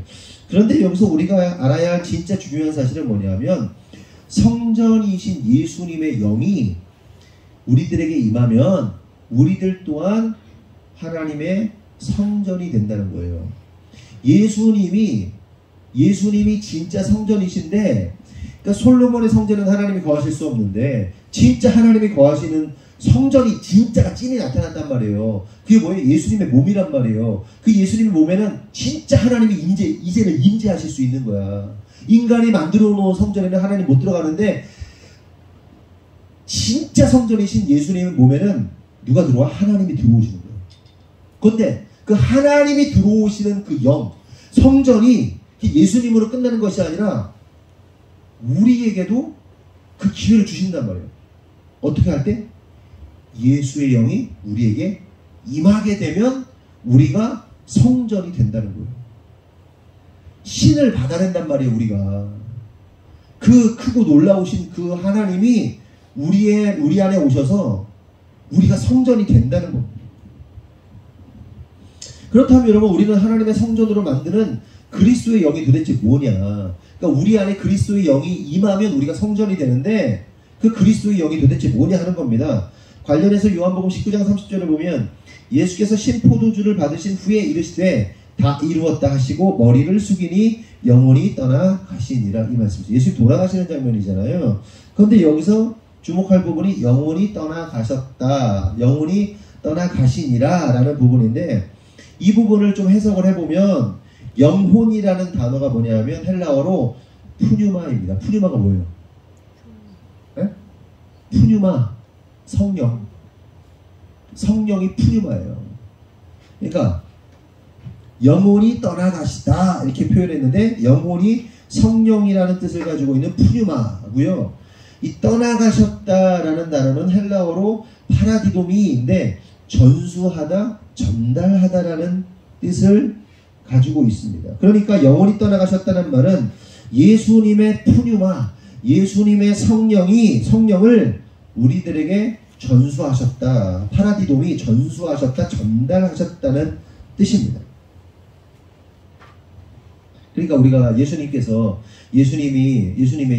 그런데 여기서 우리가 알아야 할 진짜 중요한 사실은 뭐냐면, 성전이신 예수님의 영이 우리들에게 임하면 우리들 또한 하나님의 성전이 된다는 거예요. 예수님이 진짜 성전이신데, 그러니까 솔로몬의 성전은 하나님이 거하실 수 없는데 진짜 하나님이 거하시는 성전이 진짜가 찐이 나타난단 말이에요. 그게 뭐예요? 예수님의 몸이란 말이에요. 그 예수님의 몸에는 진짜 하나님이 이제는 임재하실 수 있는 거야. 인간이 만들어 놓은 성전에는 하나님 못 들어가는데, 진짜 성전이신 예수님의 몸에는 누가 들어와? 하나님이 들어오시는 거예요. 그런데 그 하나님이 들어오시는 그 영, 성전이 예수님으로 끝나는 것이 아니라 우리에게도 그 기회를 주신단 말이에요. 어떻게 할 때? 예수의 영이 우리에게 임하게 되면 우리가 성전이 된다는 거예요. 신을 받아낸단 말이에요. 우리가 그 크고 놀라우신 그 하나님이 우리 안에 오셔서 우리가 성전이 된다는 겁니다. 그렇다면 여러분, 우리는 하나님의 성전으로 만드는 그리스도의 영이 도대체 뭐냐? 그러니까 우리 안에 그리스도의 영이 임하면 우리가 성전이 되는데, 그 그리스도의 영이 도대체 뭐냐 하는 겁니다. 관련해서 요한복음 19장 30절을 보면, 예수께서 신포도주를 받으신 후에 이르시되 다 이루었다 하시고 머리를 숙이니 영혼이 떠나 가시니라, 이 말씀이죠. 예수님 돌아가시는 장면이잖아요. 그런데 여기서 주목할 부분이 영혼이 떠나 가셨다, 영혼이 떠나 가시니라 라는 부분인데, 이 부분을 좀 해석을 해보면 영혼이라는 단어가 뭐냐면 헬라어로 푸뉴마입니다. 푸뉴마가 뭐예요? 네? 푸뉴마, 성령. 성령이 푸뉴마예요. 그러니까 영혼이 떠나가시다 이렇게 표현했는데, 영혼이 성령이라는 뜻을 가지고 있는 푸뉴마고요. 이 떠나가셨다라는 단어는 헬라어로 파라디도미인데, 전수하다, 전달하다라는 뜻을 가지고 있습니다. 그러니까 영혼이 떠나가셨다는 말은 예수님의 푸뉴마, 예수님의 성령을 우리들에게 전수하셨다, 파라디돔이 전수하셨다, 전달하셨다는 뜻입니다. 그러니까 우리가 예수님의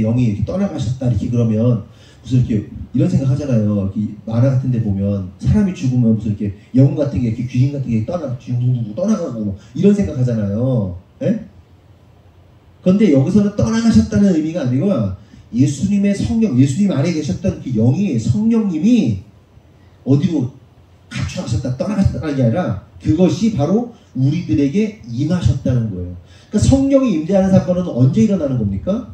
영이 이렇게 떠나가셨다 이렇게 그러면 무슨 이렇게 이런 생각 하잖아요. 만화 같은 데 보면 사람이 죽으면 무슨 이렇게 영혼 같은 게, 이렇게 귀신 같은 게 떠나가고 이런 생각 하잖아요. 예? 그런데 여기서는 떠나가셨다는 의미가 아니고, 예수님의 성령, 예수님 안에 계셨던 그 영이, 성령님이 어디로 가출하셨다, 떠나가셨다는 게 아니라 그것이 바로 우리들에게 임하셨다는 거예요. 그러니까 성령이 임재하는 사건은 언제 일어나는 겁니까?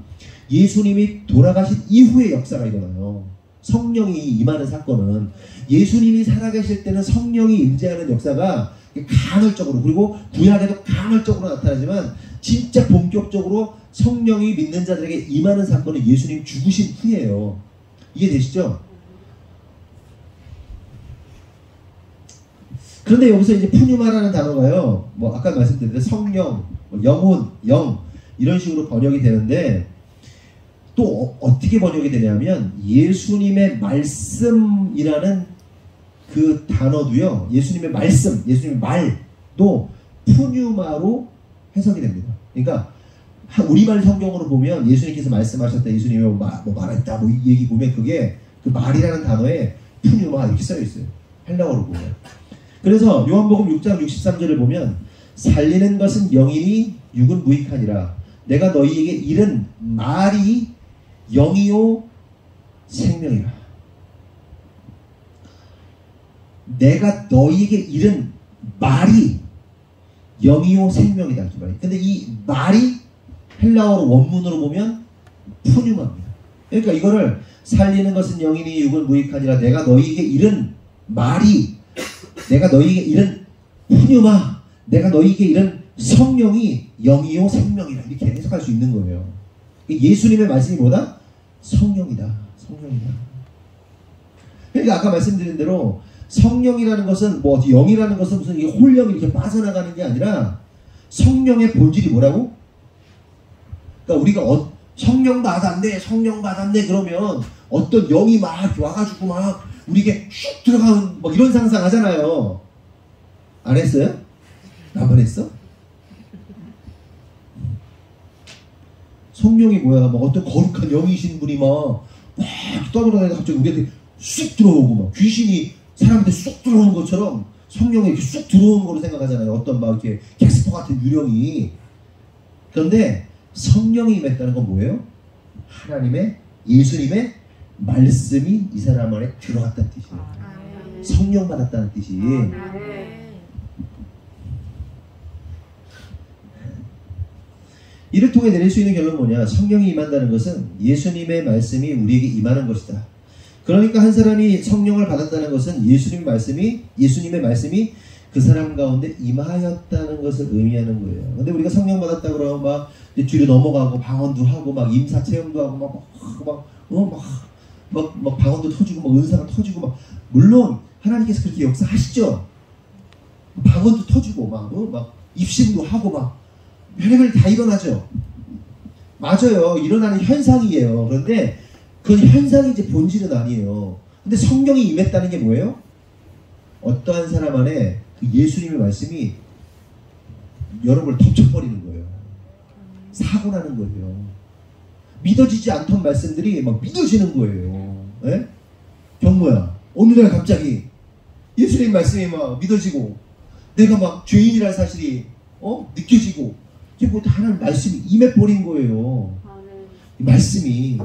예수님이 돌아가신 이후의 역사가 일어나요. 성령이 임하는 사건은, 예수님이 살아계실 때는 성령이 임재하는 역사가 간헐적으로, 그리고 구약에도 간헐적으로 나타나지만 진짜 본격적으로 성령이 믿는 자들에게 임하는 사건은 예수님 죽으신 후예요. 이해되시죠? 그런데 여기서 이제 푸뉴마라는 단어가요, 뭐 아까 말씀드린 대로 성령, 영혼, 영 이런 식으로 번역이 되는데, 또 어떻게 번역이 되냐면 예수님의 말씀이라는 그 단어도요, 예수님의 말씀, 예수님의 말도 푸뉴마로 해석이 됩니다. 그러니까 우리말 성경으로 보면 예수님께서 말씀하셨다, 예수님이 뭐 말했다, 뭐 이 얘기 보면 그게 그 말이라는 단어에 푸뉴마 이렇게 써 있어요. 헬라어로 보면. 그래서 요한복음 6장 63절을 보면, 살리는 것은 영이니 육은 무익하니라. 내가 너희에게 이른 말이 영이요 생명이라. 내가 너희에게 이른 말이 영이요 생명이다. 근데 이 말이 헬라어로 원문으로 보면 푸뉴마입니다. 그러니까 이거를 살리는 것은 영이니 육은 무익하니라. 내가 너희에게 이른 말이, 내가 너희에게 이른 푸뉴마, 내가 너희에게 이른 성령이 영이요 생명이라, 이렇게 해석할 수 있는 거예요. 예수님의 말씀이 뭐다? 성령이다. 성령이다. 그러니까 아까 말씀드린 대로 성령이라는 것은 뭐 영이라는 것은 무슨 홀령이 이렇게 빠져나가는 게 아니라, 성령의 본질이 뭐라고? 그러니까 우리가 성령 받았네 그러면 어떤 영이 막 와가지고 막 우리에게 슉 들어가는 뭐 이런 상상 하잖아요. 안 했어요? 나만 했어? 성령이 뭐야? 막 어떤 거룩한 영이신 분이 막 떠돌아다니다가 갑자기 우리한테 쑥 들어오고 막 귀신이 사람한테 쑥 들어오는 것처럼 성령이 이렇게 쑥 들어오는 거로 생각하잖아요. 어떤 막 이렇게 객스퍼 같은 유령이. 그런데 성령이 임했다는 건 뭐예요? 예수님의 말씀이 이 사람 안에 들어갔다는 뜻이에요. 성령 받았다는 뜻이. 이를 통해 내릴 수 있는 결론은 뭐냐? 성령이 임한다는 것은 예수님의 말씀이 우리에게 임하는 것이다. 그러니까 한 사람이 성령을 받았다는 것은 예수님의 말씀이 그 사람 가운데 임하였다는 것을 의미하는 거예요. 근데 우리가 성령 받았다 그러면 막 뒤로 넘어가고 방언도 하고 막 임사 체험도 하고 막 방언도 터지고 막 은사가 터지고 막 물론 하나님께서 그렇게 역사하시죠. 방언도 터지고 막 입심도 하고 막 별의별 다 일어나죠. 맞아요. 일어나는 현상이에요. 그런데 그건 현상이지 본질은 아니에요. 근데 성령이 임했다는 게 뭐예요? 어떠한 사람 안에 그 예수님의 말씀이 여러분을 덮쳐버리는 거예요. 사고 나는 거예요. 믿어지지 않던 말씀들이 막 믿어지는 거예요. 예? 경모야, 오늘날 갑자기 예수님 말씀이 막 믿어지고 내가 막 죄인이라는 사실이 느껴지고 이게 뭐 하나님 말씀이 임해버린 거예요. 이 말씀이.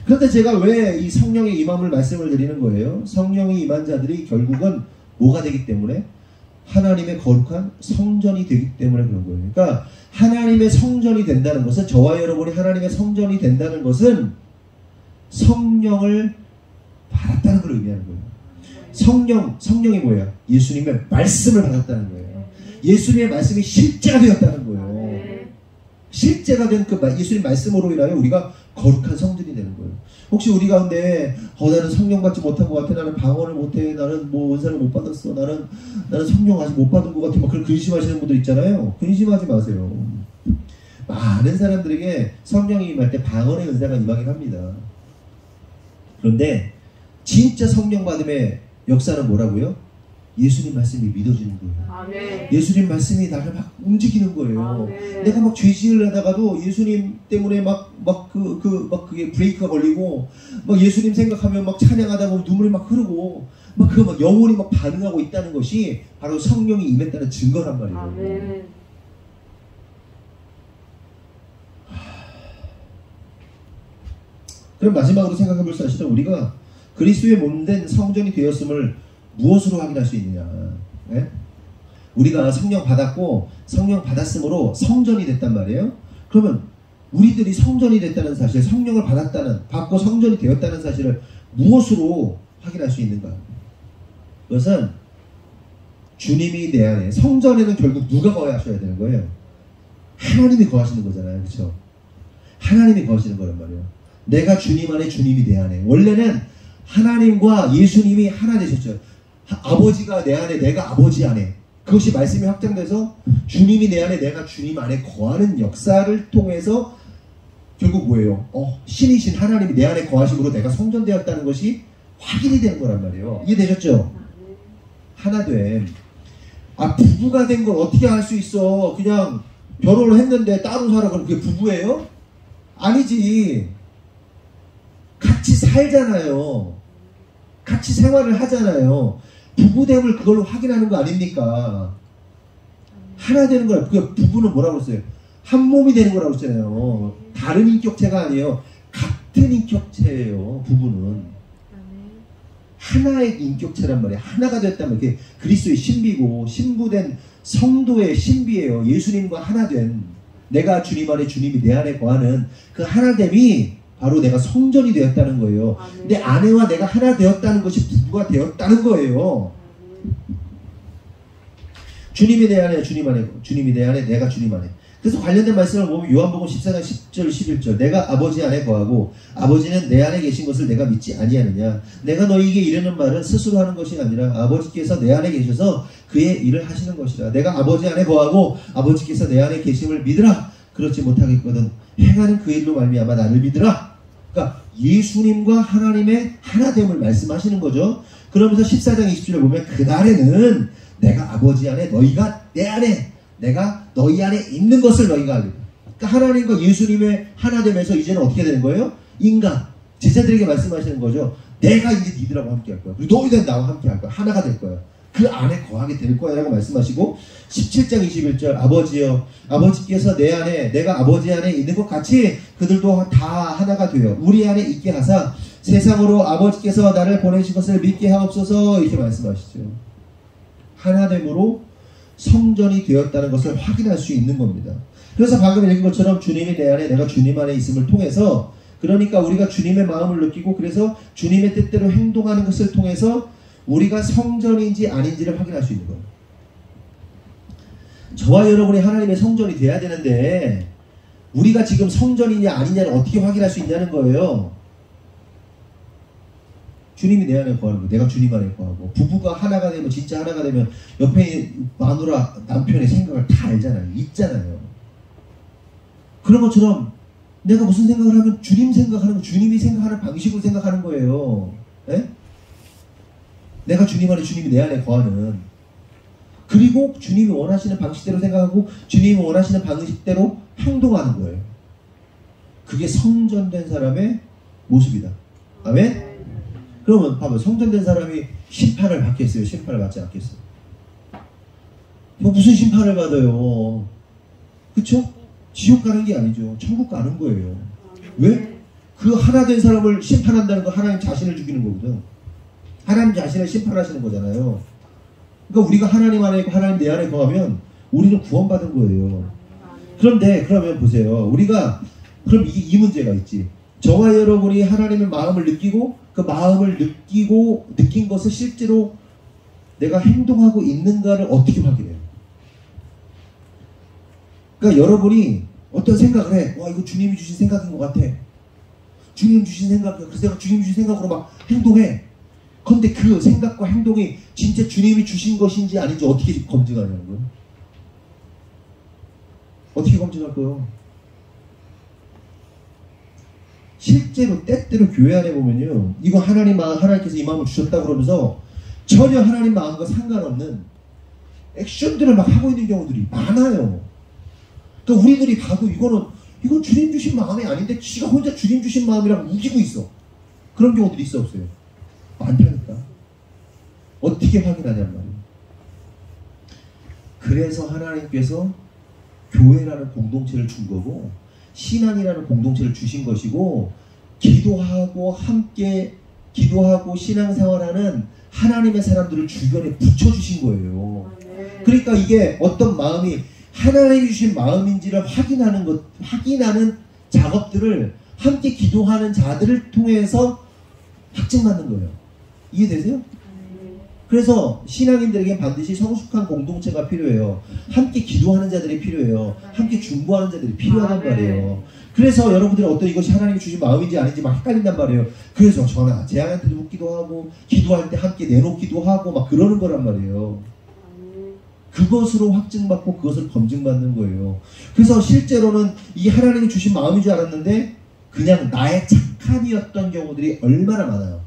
그런데 제가 왜 이 성령의 임함을 말씀을 드리는 거예요? 성령이 임한 자들이 결국은 뭐가 되기 때문에? 하나님의 거룩한 성전이 되기 때문에 그런 거예요. 그러니까 하나님의 성전이 된다는 것은, 저와 여러분이 하나님의 성전이 된다는 것은 성령을 받았다는 걸 의미하는 거예요. 성령이 뭐예요? 예수님의 말씀을 받았다는 거예요. 예수님의 말씀이 실제가 되었다는 거예요. 실제가 된 그 예수님 말씀으로 인하여 우리가 거룩한 성전이 되는 거예요. 혹시 우리 가운데 나는 성령 받지 못한 것 같아, 나는 방언을 못해, 나는 뭐 은사를 못 받았어, 나는 성령 아직 못 받은 것 같아, 막 그런 근심하시는 분들 있잖아요. 근심하지 마세요. 많은 사람들에게 성령이 임할 때 방언의 은사가 임하긴 합니다. 그런데 진짜 성령 받음의 역사는 뭐라고요? 예수님 말씀이 믿어지는 거예요. 아멘. 예수님 말씀이 나를 막 움직이는 거예요. 아멘. 내가 막 죄짓을 하다가도 예수님 때문에 그게 브레이크가 걸리고, 막 예수님 생각하면 막 찬양하다 보면 눈물이 막 흐르고, 막 영혼이 막 반응하고 있다는 것이 바로 성령이 임했다는 증거란 말이에요. 아멘. 그럼 마지막으로 생각해 볼 사실은 우리가 그리스도의 몸된 성전이 되었음을 무엇으로 확인할 수 있느냐? 네? 우리가 성령 받았고 성령 받았으므로 성전이 됐단 말이에요. 그러면 우리들이 성전이 됐다는 사실, 성령을 받고 성전이 되었다는 사실을 무엇으로 확인할 수 있는가? 그것은 주님이 내 안에, 성전에는 결국 누가 거하셔야 되는 거예요? 하나님이 거하시는 거잖아요. 그렇죠? 하나님이 거하시는 거란 말이에요. 내가 주님 안에, 주님이 내 안에. 원래는 하나님과 예수님이 하나 되셨죠. 아버지가 내 안에, 내가 아버지 안에. 그것이 말씀이 확장돼서 주님이 내 안에, 내가 주님 안에 거하는 역사를 통해서 결국 뭐예요? 신이신 하나님이 내 안에 거하심으로 내가 성전되었다는 것이 확인이 되는 거란 말이에요. 이해되셨죠? 하나됨. 부부가 된 걸 어떻게 할 수 있어? 그냥 결혼을 했는데 따로 살아. 그럼 그게 부부예요? 아니지. 같이 살잖아요. 같이 생활을 하잖아요. 부부됨을 그걸로 확인하는 거 아닙니까? 하나 되는 거야. 그 부부는 뭐라고 했어요? 한 몸이 되는 거라고 했잖아요. 다른 인격체가 아니에요. 같은 인격체예요. 부부는 하나의 인격체란 말이에요. 하나가 됐단 말이에요. 그게 그리스도의 신비고, 신부된 성도의 신비예요. 예수님과 하나된, 내가 주님 안에, 주님이 내 안에 거하는 그 하나됨이 바로 내가 성전이 되었다는 거예요. 내 아내와 내가 하나 되었다는 것이 부부가 되었다는 거예요. 주님이 내 안에, 주님 안에, 주님이 내 안에, 내가 주님 안에. 그래서 관련된 말씀을 보면 요한복음 14장 10절 11절, 내가 아버지 안에 거하고 아버지는 내 안에 계신 것을 내가 믿지 아니하느냐. 내가 너희에게 이르는 말은 스스로 하는 것이 아니라 아버지께서 내 안에 계셔서 그의 일을 하시는 것이라. 내가 아버지 안에 거하고 아버지께서 내 안에 계심을 믿으라. 그렇지 못하겠거든 행하는 그 일로 말미암아 나를 믿으라. 그러니까 예수님과 하나님의 하나됨을 말씀하시는 거죠. 그러면서 14장 20절에 보면 그날에는 내가 아버지 안에 너희가 내 안에 내가 너희 안에 있는 것을 너희가 알리라. 그러니까 하나님과 예수님의 하나됨에서 이제는 어떻게 되는 거예요? 인간 제자들에게 말씀하시는 거죠. 내가 이제 니들하고 함께 할 거야. 그리고 너희들은 나와 함께 할 거야. 하나가 될 거야. 그 안에 거하게 될 거야 라고 말씀하시고 17장 21절 아버지여 아버지께서 내 안에 내가 아버지 안에 있는 것 같이 그들도 다 하나가 되어 우리 안에 있게 하사 세상으로 아버지께서 나를 보내신 것을 믿게 하옵소서 이렇게 말씀하시죠. 하나됨으로 성전이 되었다는 것을 확인할 수 있는 겁니다. 그래서 방금 읽은 것처럼 주님이 내 안에 내가 주님 안에 있음을 통해서 그러니까 우리가 주님의 마음을 느끼고 그래서 주님의 뜻대로 행동하는 것을 통해서 우리가 성전인지 아닌지를 확인할 수 있는 거예요. 저와 여러분이 하나님의 성전이 돼야 되는데 우리가 지금 성전이냐 아니냐를 어떻게 확인할 수 있냐는 거예요. 주님이 내 안에 거하는 거예요. 내가 주님 안에 거하고 부부가 하나가 되면 진짜 하나가 되면 옆에 마누라 남편의 생각을 다 알잖아요. 있잖아요. 그런 것처럼 내가 무슨 생각을 하면 주님 생각하는 거 주님이 생각하는 방식으로 생각하는 거예요. 네? 내가 주님 안에 주님이 내 안에 거하는 그리고 주님이 원하시는 방식대로 생각하고 주님이 원하시는 방식대로 행동하는 거예요. 그게 성전된 사람의 모습이다. 아멘? 그러면 봐봐 성전된 사람이 심판을 받겠어요? 심판을 받지 않겠어요? 뭐 무슨 심판을 받아요? 그쵸? 지옥 가는 게 아니죠. 천국 가는 거예요. 왜? 그 하나 된 사람을 심판한다는 건 하나님 자신을 죽이는 거거든. 하나님 자신을 심판하시는 거잖아요. 그러니까 우리가 하나님 안에 있고 하나님 내 안에 거하면 우리는 구원받은 거예요. 그런데 그러면 보세요. 우리가 그럼 이 문제가 있지. 저와 여러분이 하나님의 마음을 느끼고 그 마음을 느끼고 느낀 것을 실제로 내가 행동하고 있는가를 어떻게 확인해요? 그러니까 여러분이 어떤 생각을 해. 와 이거 주님이 주신 생각인 것 같아. 주님 주신 생각이야. 그래서 내가 주님 주신 생각으로 막 행동해. 그런데 그 생각과 행동이 진짜 주님이 주신 것인지 아닌지 어떻게 검증하냐는 거예요. 어떻게 검증할 거예요? 실제로 때때로 교회 안에 보면요. 이거 하나님께서 이 마음을 주셨다 그러면서 전혀 하나님 마음과 상관없는 액션들을 막 하고 있는 경우들이 많아요. 그러니까 우리들이 봐도 이건 주님 주신 마음이 아닌데 지가 혼자 주님 주신 마음이라고 우기고 있어. 그런 경우들이 있어 없어요? 많다니까. 어떻게 확인하냔 말이에요. 그래서 하나님께서 교회라는 공동체를 준 거고 신앙이라는 공동체를 주신 것이고 기도하고 함께 기도하고 신앙생활하는 하나님의 사람들을 주변에 붙여주신 거예요. 그러니까 이게 어떤 마음이 하나님이 주신 마음인지를 확인하는 작업들을 함께 기도하는 자들을 통해서 확증받는 거예요. 이해되세요? 그래서 신앙인들에게 반드시 성숙한 공동체가 필요해요. 함께 기도하는 자들이 필요해요. 함께 중보하는 자들이 필요하단 말이에요. 그래서 여러분들은 어떤 이것이 하나님이 주신 마음인지 아닌지 막 헷갈린단 말이에요. 그래서 전화, 제아한테도 묻기도 하고 기도할 때 함께 내놓기도 하고 막 그러는 거란 말이에요. 그것으로 확증받고 그것을 검증받는 거예요. 그래서 실제로는 이 하나님이 주신 마음인 줄 알았는데 그냥 나의 착함이었던 경우들이 얼마나 많아요.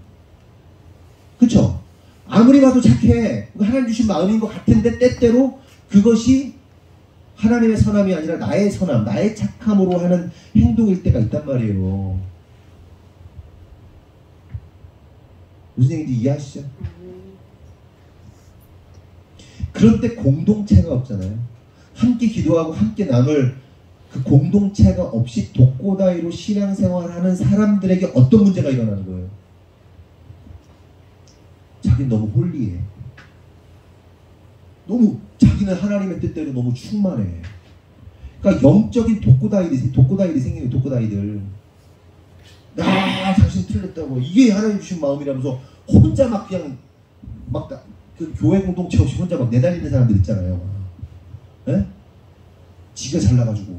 그쵸? 아무리 봐도 착해. 하나님 주신 마음인 것 같은데 때때로 그것이 하나님의 선함이 아니라 나의 선함, 나의 착함으로 하는 행동일 때가 있단 말이에요. 무슨 얘기인지 이해하시죠? 그럴 때 공동체가 없잖아요. 함께 기도하고 함께 나눌 그 공동체가 없이 독고다이로 신앙생활하는 사람들에게 어떤 문제가 일어나는 거예요? 자기는 너무 홀리해. 너무 자기는 하나님의 뜻대로 너무 충만해. 그러니까 영적인 독고다이들이 생기는 독고다이들. 당신 틀렸다고. 이게 하나님 주신 마음이라면서 혼자 막 그냥 그 교회 공동체 없이 혼자 막 내달리는 사람들 있잖아요. 에? 지가 잘나가지고.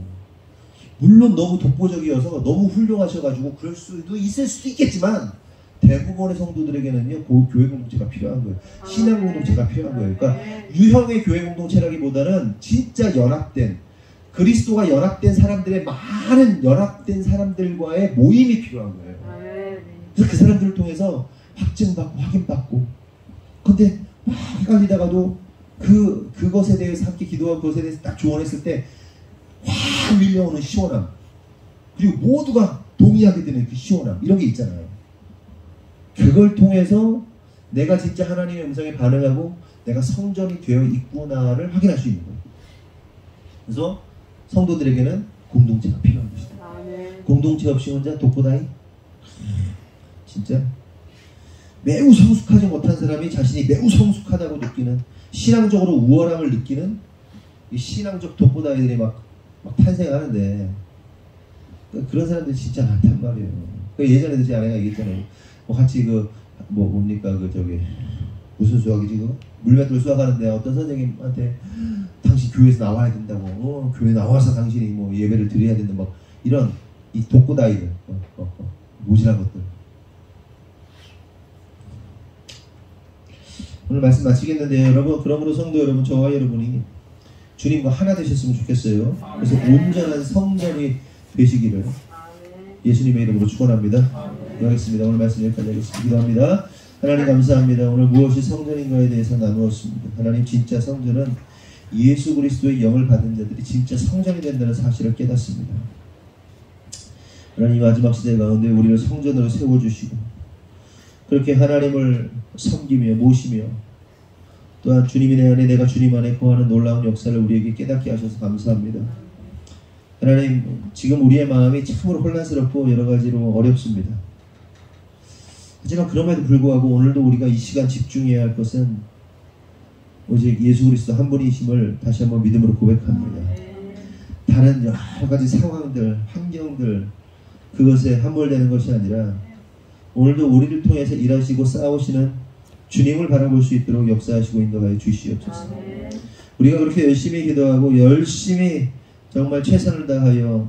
물론 너무 독보적이어서 너무 훌륭하셔가지고 그럴 수도 있을 수도 있겠지만 대부분의 성도들에게는요 교회 공동체가 필요한 거예요. 신앙 공동체가 필요한 거예요. 그러니까 유형의 교회 공동체라기보다는 진짜 연합된 그리스도가 연합된 사람들의 많은 연합된 사람들과의 모임이 필요한 거예요. 그래서 그 사람들을 통해서 확증받고 확인받고. 근데 막 헷갈리다가도 그것에 대해서 함께 기도하고 그것에 대해서 딱 조언했을 때 확 밀려오는 시원함, 그리고 모두가 동의하게 되는 그 시원함, 이런 게 있잖아요. 그걸 통해서 내가 진짜 하나님의 음성에 반응하고 내가 성전이 되어 있구나를 확인할 수 있는 거예요. 그래서 성도들에게는 공동체가 필요한 것이다. 공동체 없이 혼자 독고다이? 진짜 매우 성숙하지 못한 사람이 자신이 매우 성숙하다고 느끼는, 신앙적으로 우월함을 느끼는 이 신앙적 독고다이들이 막 탄생하는데, 그런 사람들이 진짜 많단 말이에요. 예전에도 제 아내가 얘기했잖아요. 같이 뭡니까 무슨 수학이지 물맷돌 수학하는데 어떤 선생님한테 당신 교회에서 나와야 된다고, 교회 나와서 당신이 예배를 드려야 된다, 이런 이 독고다이들, 모질한 것들. 오늘 말씀 마치겠는데요, 여러분. 그러므로 성도 여러분, 저와 여러분이 주님과 하나 되셨으면 좋겠어요. 그래서 온전한 성전이 되시기를 예수님의 이름으로 축원합니다. 기도하겠습니다. 오늘 말씀 여기까지 하겠습니다. 기도합니다. 하나님 감사합니다. 오늘 무엇이 성전인가에 대해서 나누었습니다. 하나님, 진짜 성전은 예수 그리스도의 영을 받은 자들이 진짜 성전이 된다는 사실을 깨닫습니다. 하나님, 마지막 시대 가운데 우리를 성전으로 세워주시고 그렇게 하나님을 섬기며 모시며 또한 주님이 내 안에 내가 주님 안에 거하는 놀라운 역사를 우리에게 깨닫게 하셔서 감사합니다. 하나님, 지금 우리의 마음이 참으로 혼란스럽고 여러가지로 어렵습니다. 하지만 그럼에도 불구하고 오늘도 우리가 이 시간 집중해야 할 것은 오직 예수 그리스도 한 분이심을 다시 한번 믿음으로 고백합니다. 다른 여러 가지 상황들, 환경들, 그것에 함몰되는 것이 아니라 오늘도 우리를 통해서 일하시고 싸우시는 주님을 바라볼 수 있도록 역사하시고 인도하여 주시옵소서. 우리가 그렇게 열심히 기도하고 열심히 정말 최선을 다하여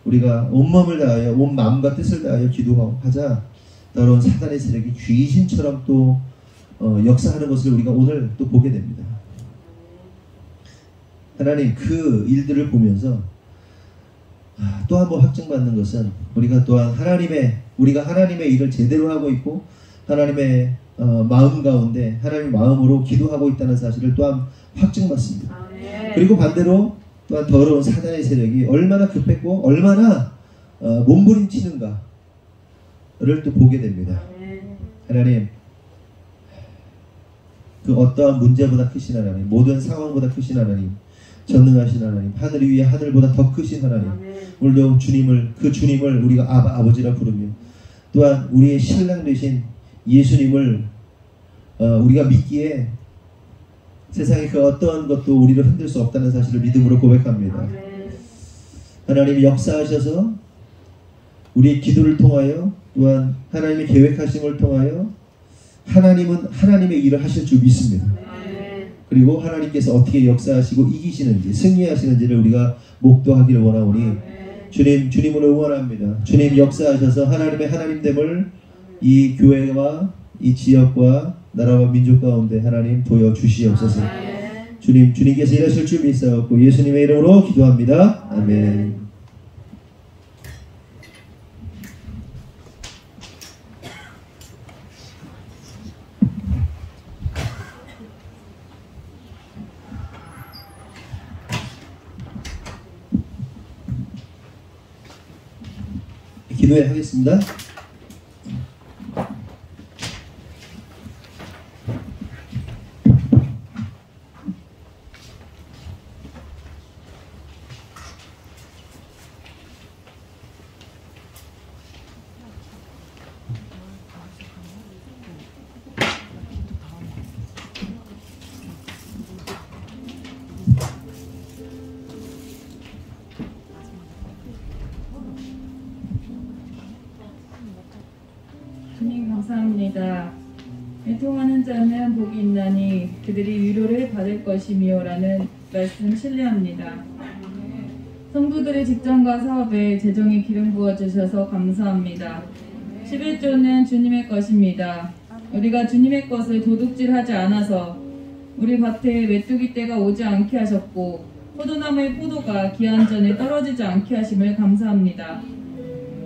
우리가 온몸을 다하여 온 마음과 뜻을 다하여 기도하자 더러운 사단의 세력이 귀신처럼 또 역사하는 것을 우리가 오늘 또 보게 됩니다. 하나님, 그 일들을 보면서 또 한 번 확증받는 것은 우리가 또한 우리가 하나님의 일을 제대로 하고 있고 하나님의 마음 가운데 하나님의 마음으로 기도하고 있다는 사실을 또한 확증받습니다. 그리고 반대로 또한 더러운 사단의 세력이 얼마나 급했고 얼마나 몸부림치는가를 또 보게 됩니다. 하나님, 그 어떠한 문제보다 크신 하나님, 모든 상황보다 크신 하나님, 전능하신 하나님, 하늘 위에 하늘보다 더 크신 하나님, 오늘도 그 주님을 우리가 아버지라 부르며 또한 우리의 신랑 되신 예수님을 우리가 믿기에 세상의 그 어떠한 것도 우리를 흔들 수 없다는 사실을 믿음으로 고백합니다. 하나님이 역사하셔서 우리의 기도를 통하여 또한 하나님의 계획하심을 통하여 하나님은 하나님의 일을 하실 줄 믿습니다. 그리고 하나님께서 어떻게 역사하시고 이기시는지 승리하시는지를 우리가 목도하기를 원하오니 주님을 응원합니다. 주님 역사하셔서 하나님의 하나님됨을 이 교회와 이 지역과 나라와 민족 가운데 하나님 보여주시옵소서. 주님께서 일하실 줄 믿사옵고 예수님의 이름으로 기도합니다. 아멘. 기도해 하겠습니다. 주님 감사합니다. 애통하는 자는 복이 있나니 그들이 위로를 받을 것이며 라는 말씀 신뢰합니다. 성도들의 직장과 사업에 재정에 기름 부어주셔서 감사합니다. 11조는 주님의 것입니다. 우리가 주님의 것을 도둑질하지 않아서 우리 밭에 메뚜기 떼가 오지 않게 하셨고 포도나무의 포도가 기한 전에 떨어지지 않게 하심을 감사합니다.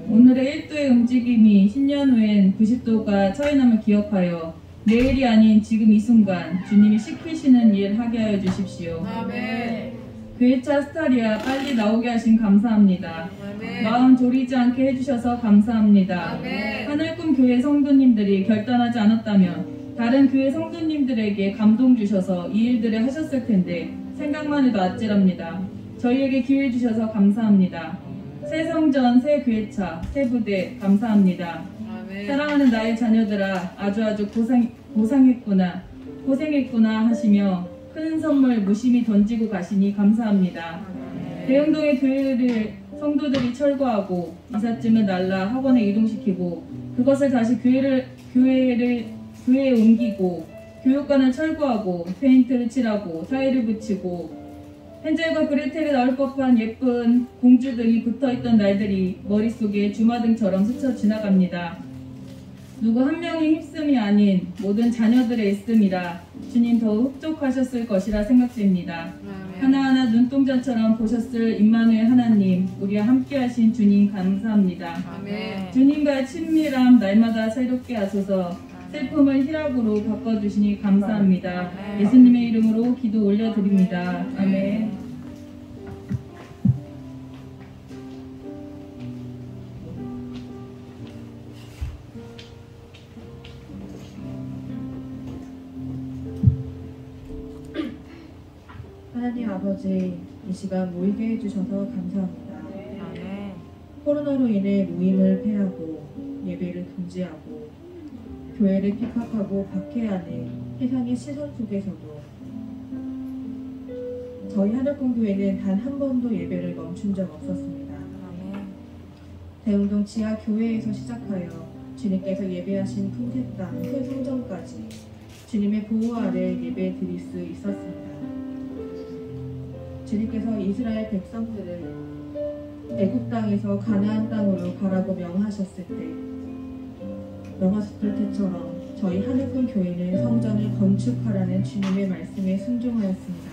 오늘의 1도의 움직임이 10년 후엔 90도가 차이남을 기억하여 내일이 아닌 지금 이 순간 주님이 시키시는 일 하게 하여 주십시오. 아멘. 교회차 스타리아 빨리 나오게 하신 감사합니다. 아멘. 마음 졸이지 않게 해주셔서 감사합니다. 아멘. 하늘꿈 교회 성도님들이 결단하지 않았다면 다른 교회 성도님들에게 감동 주셔서 이 일들을 하셨을 텐데 생각만 해도 아찔합니다. 저희에게 기회 주셔서 감사합니다. 새 성전, 새 교회차, 새 부대 감사합니다. 아멘. 사랑하는 나의 자녀들아, 아주 고생했구나 하시며 큰 선물 무심히 던지고 가시니 감사합니다. 대흥동의 교회를 성도들이 철거하고 이삿짐을 날라 학원에 이동시키고 그것을 다시 교회에 옮기고 교육관을 철거하고 페인트를 칠하고 타일을 붙이고 헨젤과 그레텔이 나올 법한 예쁜 공주등이 붙어있던 날들이 머릿속에 주마등처럼 스쳐 지나갑니다. 누구 한 명의 힘씀이 아닌 모든 자녀들의 애씀이라 주님 더욱 흡족하셨을 것이라 생각됩니다. 하나하나 눈동자처럼 보셨을 임마누엘 하나님, 우리와 함께하신 주님 감사합니다. 아멘. 주님과의 친밀함 날마다 새롭게 하소서. 슬픔을 희락으로 바꿔주시니 감사합니다. 예수님의 이름으로 기도 올려드립니다. 아멘. 하나님 아버지, 이 시간 모이게 해주셔서 감사합니다. 아멘. 코로나로 인해 모임을 폐하고 예배를 금지하고 교회를 핍박하고 박해하는 세상의 시선 속에서도 저희 하늘꿈 교회는 단 한 번도 예배를 멈춘 적 없었습니다. 아멘. 대흥동 지하 교회에서 시작하여 주님께서 예배하신 풍색 땅 새 성전까지 주님의 보호 아래 예배 드릴 수 있었습니다. 주님께서 이스라엘 백성들을 애굽 땅에서 가나안 땅으로 가라고 명하셨을 때처럼 저희 하늘꿈 교회는 성전을 건축하라는 주님의 말씀에 순종하였습니다.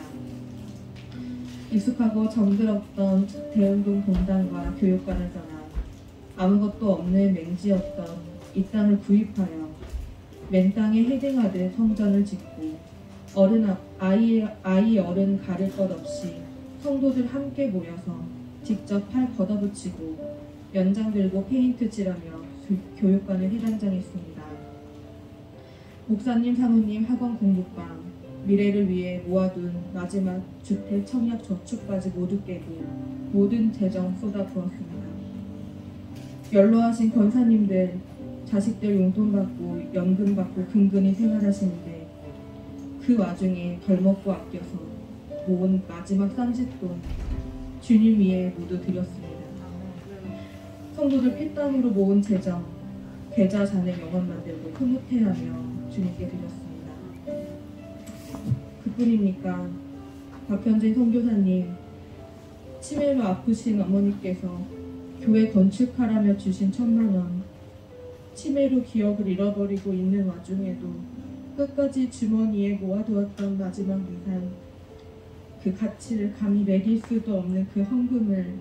익숙하고 정들었던 대흥동 본당과 교육관을 떠나 아무것도 없는 맹지였던 이 땅을 구입하여 맨 땅에 헤딩하듯 성전을 짓고 아이 어른 가릴 것 없이 성도들 함께 모여서 직접 팔 걷어붙이고 연장 들고 페인트 칠하며 교육관을 휘장장했습니다. 목사님, 사모님, 학원 공부방, 미래를 위해 모아둔 마지막 주택 청약 저축까지 모두 깨고 모든 재정 쏟아부었습니다. 연로하신 권사님들, 자식들 용돈 받고 연금 받고 근근히 생활하시는데 그 와중에 덜 먹고 아껴서 모은 마지막 쌈짓돈 주님 위에 모두 드렸습니다. 성도들 피땀으로 모은 재정, 계좌 잔액 영원 만들고 흐뭇해하며 주님께 드렸습니다. 그뿐입니까? 박현진 선교사님, 치매로 아프신 어머니께서 교회 건축하라며 주신 1,000만 원, 치매로 기억을 잃어버리고 있는 와중에도 끝까지 주머니에 모아두었던 마지막 예산, 그 가치를 감히 매길 수도 없는 그 헌금을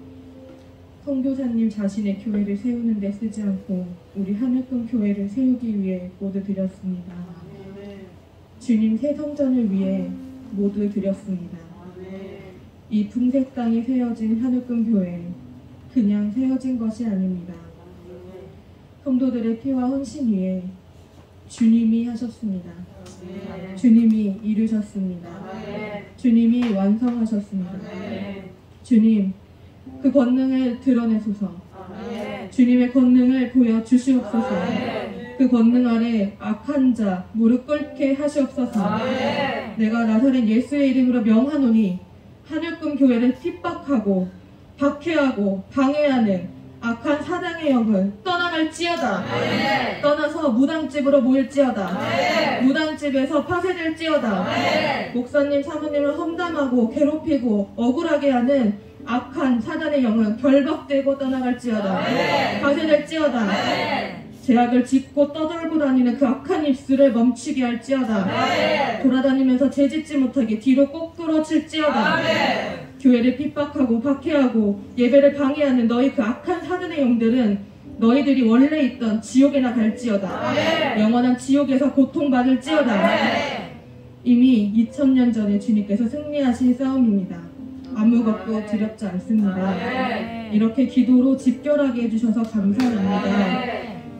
선교사님 자신의 교회를 세우는 데 쓰지 않고 우리 하늘꿈 교회를 세우기 위해 모두 드렸습니다. 주님 새 성전을 위해 모두 드렸습니다. 이 풍색 땅에 세워진 하늘꿈 교회, 그냥 세워진 것이 아닙니다. 성도들의 피와 헌신 위에 주님이 하셨습니다. 주님이 이루셨습니다. 주님이 완성하셨습니다. 주님, 그 권능을 드러내소서. 주님의 권능을 보여주시옵소서. 그 권능 아래 악한 자 무릎 꿇게 하시옵소서. 내가 나사렛 예수의 이름으로 명하노니 하늘꿈 교회를 핍박하고 박해하고 방해하는 악한 사당의 영은 떠나갈지어다. 떠나서 무당집으로 모일지어다. 무당집에서 파쇄될지어다. 목사님, 사모님을 험담하고 괴롭히고 억울하게 하는 악한 사단의 영은 결박되고 떠나갈지어다. 파쇄될지어다. 제약을 짚고 떠돌고 다니는 그 악한 입술을 멈추게 할지어다. 돌아다니면서 재짓지 못하게 뒤로 꼭 끌어칠지어다. 교회를 핍박하고 박해하고 예배를 방해하는 너희 그 악한 사단의 영들은 너희들이 원래 있던 지옥에나 갈지어다. 영원한 지옥에서 고통받을지어다. 이미 2000년 전에 주님께서 승리하신 싸움입니다. 아무것도 두렵지 않습니다. 이렇게 기도로 집결하게 해주셔서 감사합니다.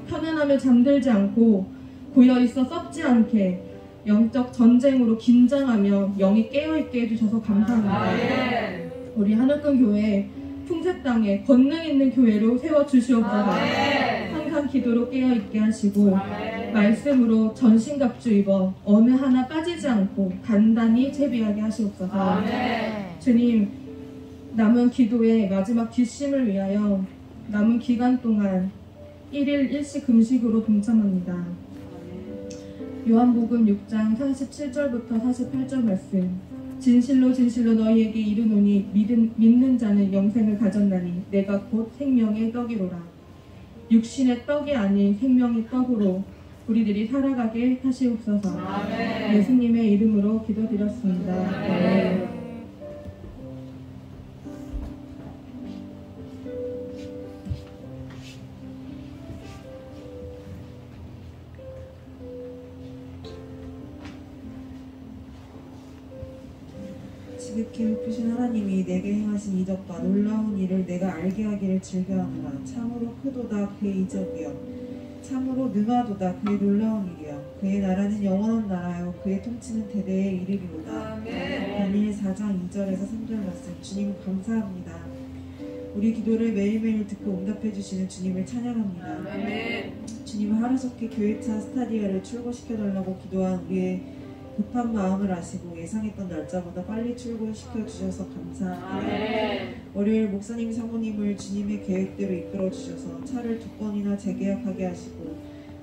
편안하며 잠들지 않고 고여있어 썩지 않게 영적 전쟁으로 긴장하며 영이 깨어있게 해주셔서 감사합니다. 우리 하늘꾼 교회 풍세 땅에 권능 있는 교회로 세워주시옵소서. 항상 기도로 깨어있게 하시고 말씀으로 전신갑주 입어 어느 하나 빠지지 않고 단단히 채비하게 하시옵소서. 주님, 남은 기도의 마지막 뒷심을 위하여 남은 기간 동안 1일 1시 금식으로 동참합니다. 요한복음 6장 47절부터 48절 말씀. 진실로 진실로 너희에게 이르노니 믿는 자는 영생을 가졌나니 내가 곧 생명의 떡이로라. 육신의 떡이 아닌 생명의 떡으로 우리들이 살아가게 하시옵소서. 예수님의 이름으로 기도드렸습니다. 아멘. 지극히 높으신 하나님이 내게 행하신 이적과 놀라운 일을 내가 알게 하기를 즐겨하노라. 참으로 크도다 그의 이적이여, 참으로 능하도다 그의 놀라운 일이여. 그의 나라는 영원한 나라요 그의 통치는 대대에 이르리로다. 다니엘 4장 2절에서 3절 말씀. 주님 감사합니다. 우리 기도를 매일매일 듣고 응답해 주시는 주님을 찬양합니다. 주님은 하루속히 교회차 스타디아를 출고시켜달라고 기도한 우리의 급한 마음을 아시고 예상했던 날짜보다 빨리 출고시켜 주셔서 감사합니다. 월요일 목사님 사모님을 주님의 계획대로 이끌어 주셔서 차를 2건이나 재계약하게 하시고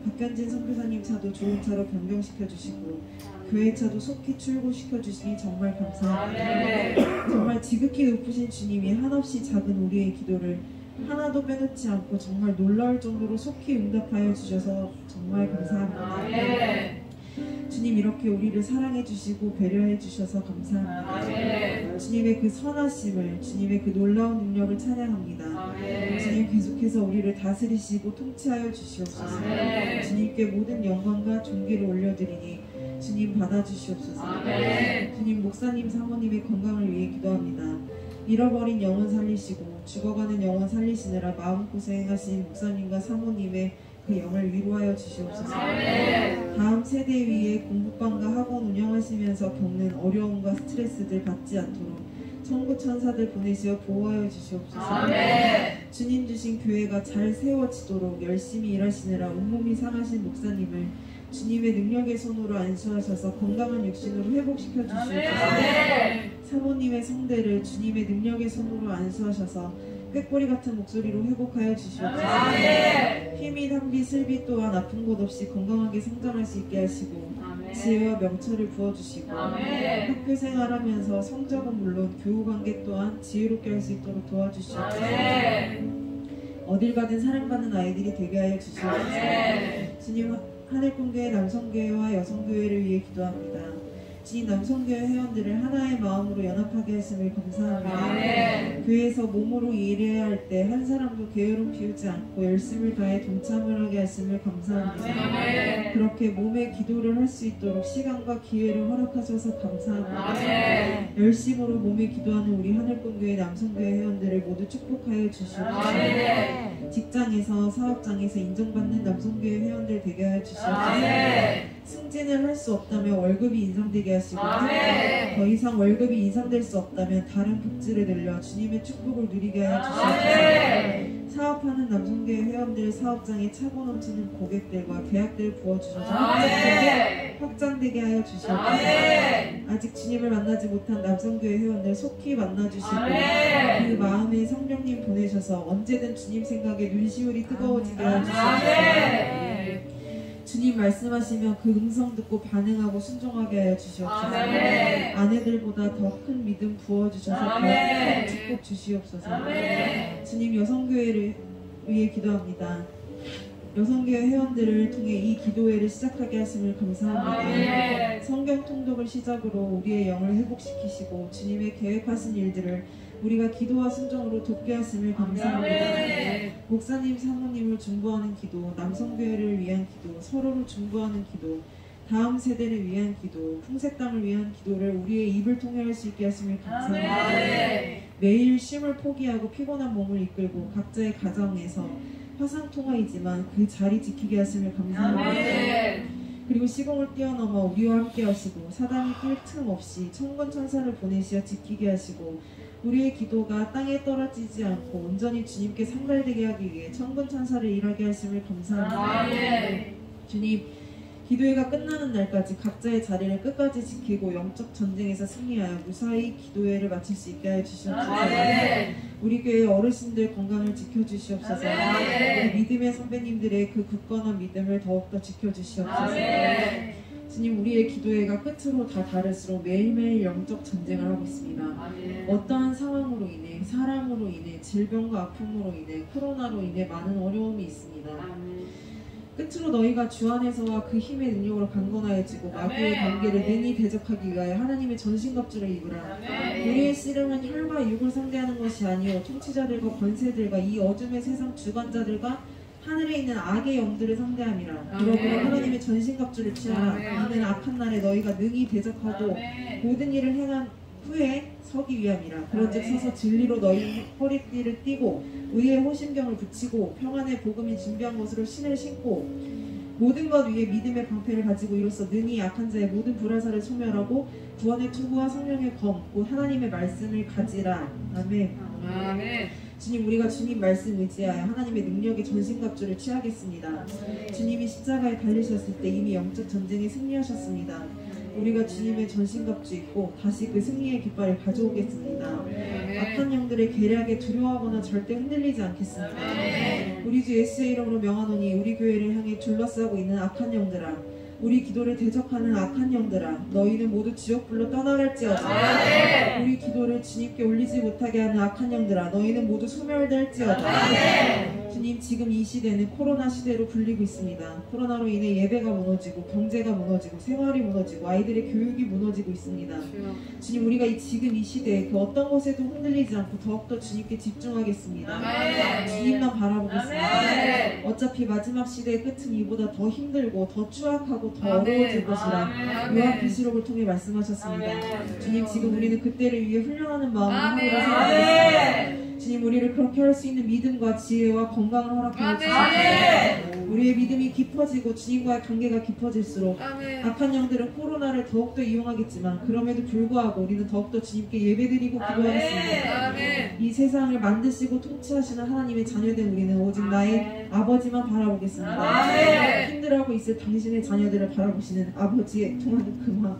박현진 선교사님 차도 좋은 차로 변경시켜 주시고 교회 차도 속히 출고시켜 주시니 정말 감사합니다. 정말 지극히 높으신 주님이 한없이 작은 우리의 기도를 하나도 빼놓지 않고 정말 놀라울 정도로 속히 응답하여 주셔서 정말 감사합니다. 주님, 이렇게 우리를 사랑해 주시고 배려해 주셔서 감사합니다. 주님의 그 선하심을, 주님의 그 놀라운 능력을 찬양합니다. 주님, 계속해서 우리를 다스리시고 통치하여 주시옵소서. 주님께 모든 영광과 존귀를 올려드리니 주님 받아주시옵소서. 주님, 목사님 사모님의 건강을 위해 기도합니다. 잃어버린 영혼 살리시고 죽어가는 영혼 살리시느라 마음고생하신 목사님과 사모님의 그 영을 위로하여 주시옵소서. 다음 세대 위에 공부방과 학원 운영하시면서 겪는 어려움과 스트레스들 받지 않도록 천국 천사들 보내시어 보호하여 주시옵소서. 주님 주신 교회가 잘 세워지도록 열심히 일하시느라 온몸이 상하신 목사님을 주님의 능력의 손으로 안수하셔서 건강한 육신으로 회복시켜 주시옵소서. 사모님의 성대를 주님의 능력의 손으로 안수하셔서 꾀꼬리 같은 목소리로 회복하여 주시옵소서. 피미, 당비, 슬비 또한 아픈 곳 없이 건강하게 성장할 수 있게 하시고 지혜와 명철을 부어주시고 학교 생활하면서 성적은 물론 교우관계 또한 지혜롭게 할 수 있도록 도와주시옵소서. 어딜 가든 사랑받는 아이들이 되게 하여 주시옵소서. 주님, 하늘꿈교회 남성교회와 여성교회를 위해 기도합니다. 주님, 남성교회 회원들을 하나의 마음으로 연합하게 하심을 감사합니다. 교회에서 몸으로 일해야 할 때 한 사람도 게으름 피우지 않고 열심을 다해 동참을 하게 하심을 감사합니다. 그렇게 몸의 기도를 할 수 있도록 시간과 기회를 허락하셔서 감사합니다. 열심으로 몸의 기도하는 우리 하늘꿈교회 남성교회 회원들을 모두 축복하여 주시옵소서. 직장에서 사업장에서 인정받는 남성교회 회원들 되게 하여 주시옵소서. 승진을 할 수 없다면 월급이 인상되게 하시고 더 이상 월급이 인상될 수 없다면 다른 복지를 늘려 주님의 축복을 누리게 하여 주시옵소서. 사업하는 남성교회 회원들 사업장에 차고 넘치는 고객들과 계약들 부어주셔서 확장되게 하여 주시옵소서. 아직 주님을 만나지 못한 남성교회 회원들 속히 만나주시고 그 마음에 성령님 보내셔서 언제든 주님 생각에 눈시울이 뜨거워지게 하여 주시옵소서. 주님 말씀하시면 그 음성 듣고 반응하고 순종하게 하여 주시옵소서. 아내들보다 더 큰 믿음 부어주셔서 더 큰 축복 주시옵소서. 주님, 여성교회를 위해 기도합니다. 여성교회 회원들을 통해 이 기도회를 시작하게 하심을 감사합니다. 성경 통독을 시작으로 우리의 영을 회복시키시고 주님의 계획하신 일들을 우리가 기도와 순종으로 돕게 하심을 감사합니다. 목사님, 사모님을 중보하는 기도, 남성교회를 위한 기도, 서로를 중보하는 기도, 다음 세대를 위한 기도, 풍색 땅을 위한 기도를 우리의 입을 통해 할 수 있게 하심을 감사합니다. 매일 쉼을 포기하고 피곤한 몸을 이끌고 각자의 가정에서 화상통화이지만 그 자리 지키게 하심을 감사합니다. 그리고 시공을 뛰어넘어 우리와 함께 하시고 사단이 낄 틈 없이 천군천사를 보내시어 지키게 하시고 우리의 기도가 땅에 떨어지지 않고 온전히 주님께 상달되게 하기 위해 천군천사를 일하게 하심을 감사합니다. 주님, 기도회가 끝나는 날까지 각자의 자리를 끝까지 지키고 영적 전쟁에서 승리하여 무사히 기도회를 마칠 수 있게 하여 주시옵소서. 우리 교회 어르신들 건강을 지켜주시옵소서. 우리 믿음의 선배님들의 그 굳건한 믿음을 더욱더 지켜주시옵소서. 주님, 우리의 기도회가 끝으로 다 다를수록 매일매일 영적 전쟁을 하고 있습니다. 어떠한 상황으로 인해, 사람으로 인해, 질병과 아픔으로 인해, 코로나로 인해 많은 어려움이 있습니다. 끝으로 너희가 주 안에서와 그 힘의 능력으로 강건하여지고 마귀의 관계를 능히 대적하기 위하여 하나님의 전신갑주를 입으라. 우리의 씨름은 혈과 육을 상대하는 것이 아니요 통치자들과 권세들과 이 어둠의 세상 주관자들과 하늘에 있는 악의 영들을 상대함이라. 그러므로 하나님의 전신갑주를 취하라. 이는 악한 날에 너희가 능히 대적하고 모든 일을 행한 후에 서기 위함이라. 그런즉 서서 진리로 너희 허리띠를 띠고 의의 호심경을 붙이고 평안의 복음이 준비한 것으로 신을 신고 모든 것 위에 믿음의 방패를 가지고 이로써 능히 약한 자의 모든 불화살을 소멸하고 구원의 투구와 성령의 검 곧 하나님의 말씀을 가지라. 아멘. 주님, 우리가 주님 말씀 의지하여 하나님의 능력의 전신갑주를 취하겠습니다. 주님이 십자가에 달리셨을 때 이미 영적 전쟁에 승리하셨습니다. 우리가 주님의 전신갑주 입고 다시 그 승리의 깃발을 가져오겠습니다. 악한 영들의 계략에 두려워하거나 절대 흔들리지 않겠습니다. 우리 주 예수의 이름으로 명하노니 우리 교회를 향해 둘러싸고 있는 악한 영들아, 우리 기도를 대적하는 악한 영들아, 너희는 모두 지옥불로 떠나갈지어다. 우리 기도를 주님께 올리지 못하게 하는 악한 영들아, 너희는 모두 소멸될지어다. 주님, 지금 이 시대는 코로나 시대로 불리고 있습니다. 코로나로 인해 예배가 무너지고 경제가 무너지고 생활이 무너지고 아이들의 교육이 무너지고 있습니다. 주님, 우리가 지금 이 시대에 그 어떤 것에도 흔들리지 않고 더욱더 주님께 집중하겠습니다. 주님만 바라보겠습니다. 어차피 마지막 시대의 끝은 이보다 더 힘들고 더 추악하고 더 어려워질 것이라 요한계시록을 통해 말씀하셨습니다. 주님, 지금 우리는 그때를 위해 훈련하는 마음으로 하루를 살아가겠습니다. 주님, 우리를 그렇게 할 수 있는 믿음과 지혜와 건강을 허락하여 주시옵소서. 우리의 믿음이 깊어지고 주님과의 관계가 깊어질수록 악한 영들은 코로나를 더욱더 이용하겠지만 그럼에도 불구하고 우리는 더욱더 주님께 예배드리고 기도하겠습니다. 이 세상을 만드시고 통치하시는 하나님의 자녀된 우리는 오직 나의 아버지만 바라보겠습니다. 힘들어하고 있을 당신의 자녀들을 바라보시는 아버지의 통하는 그 마음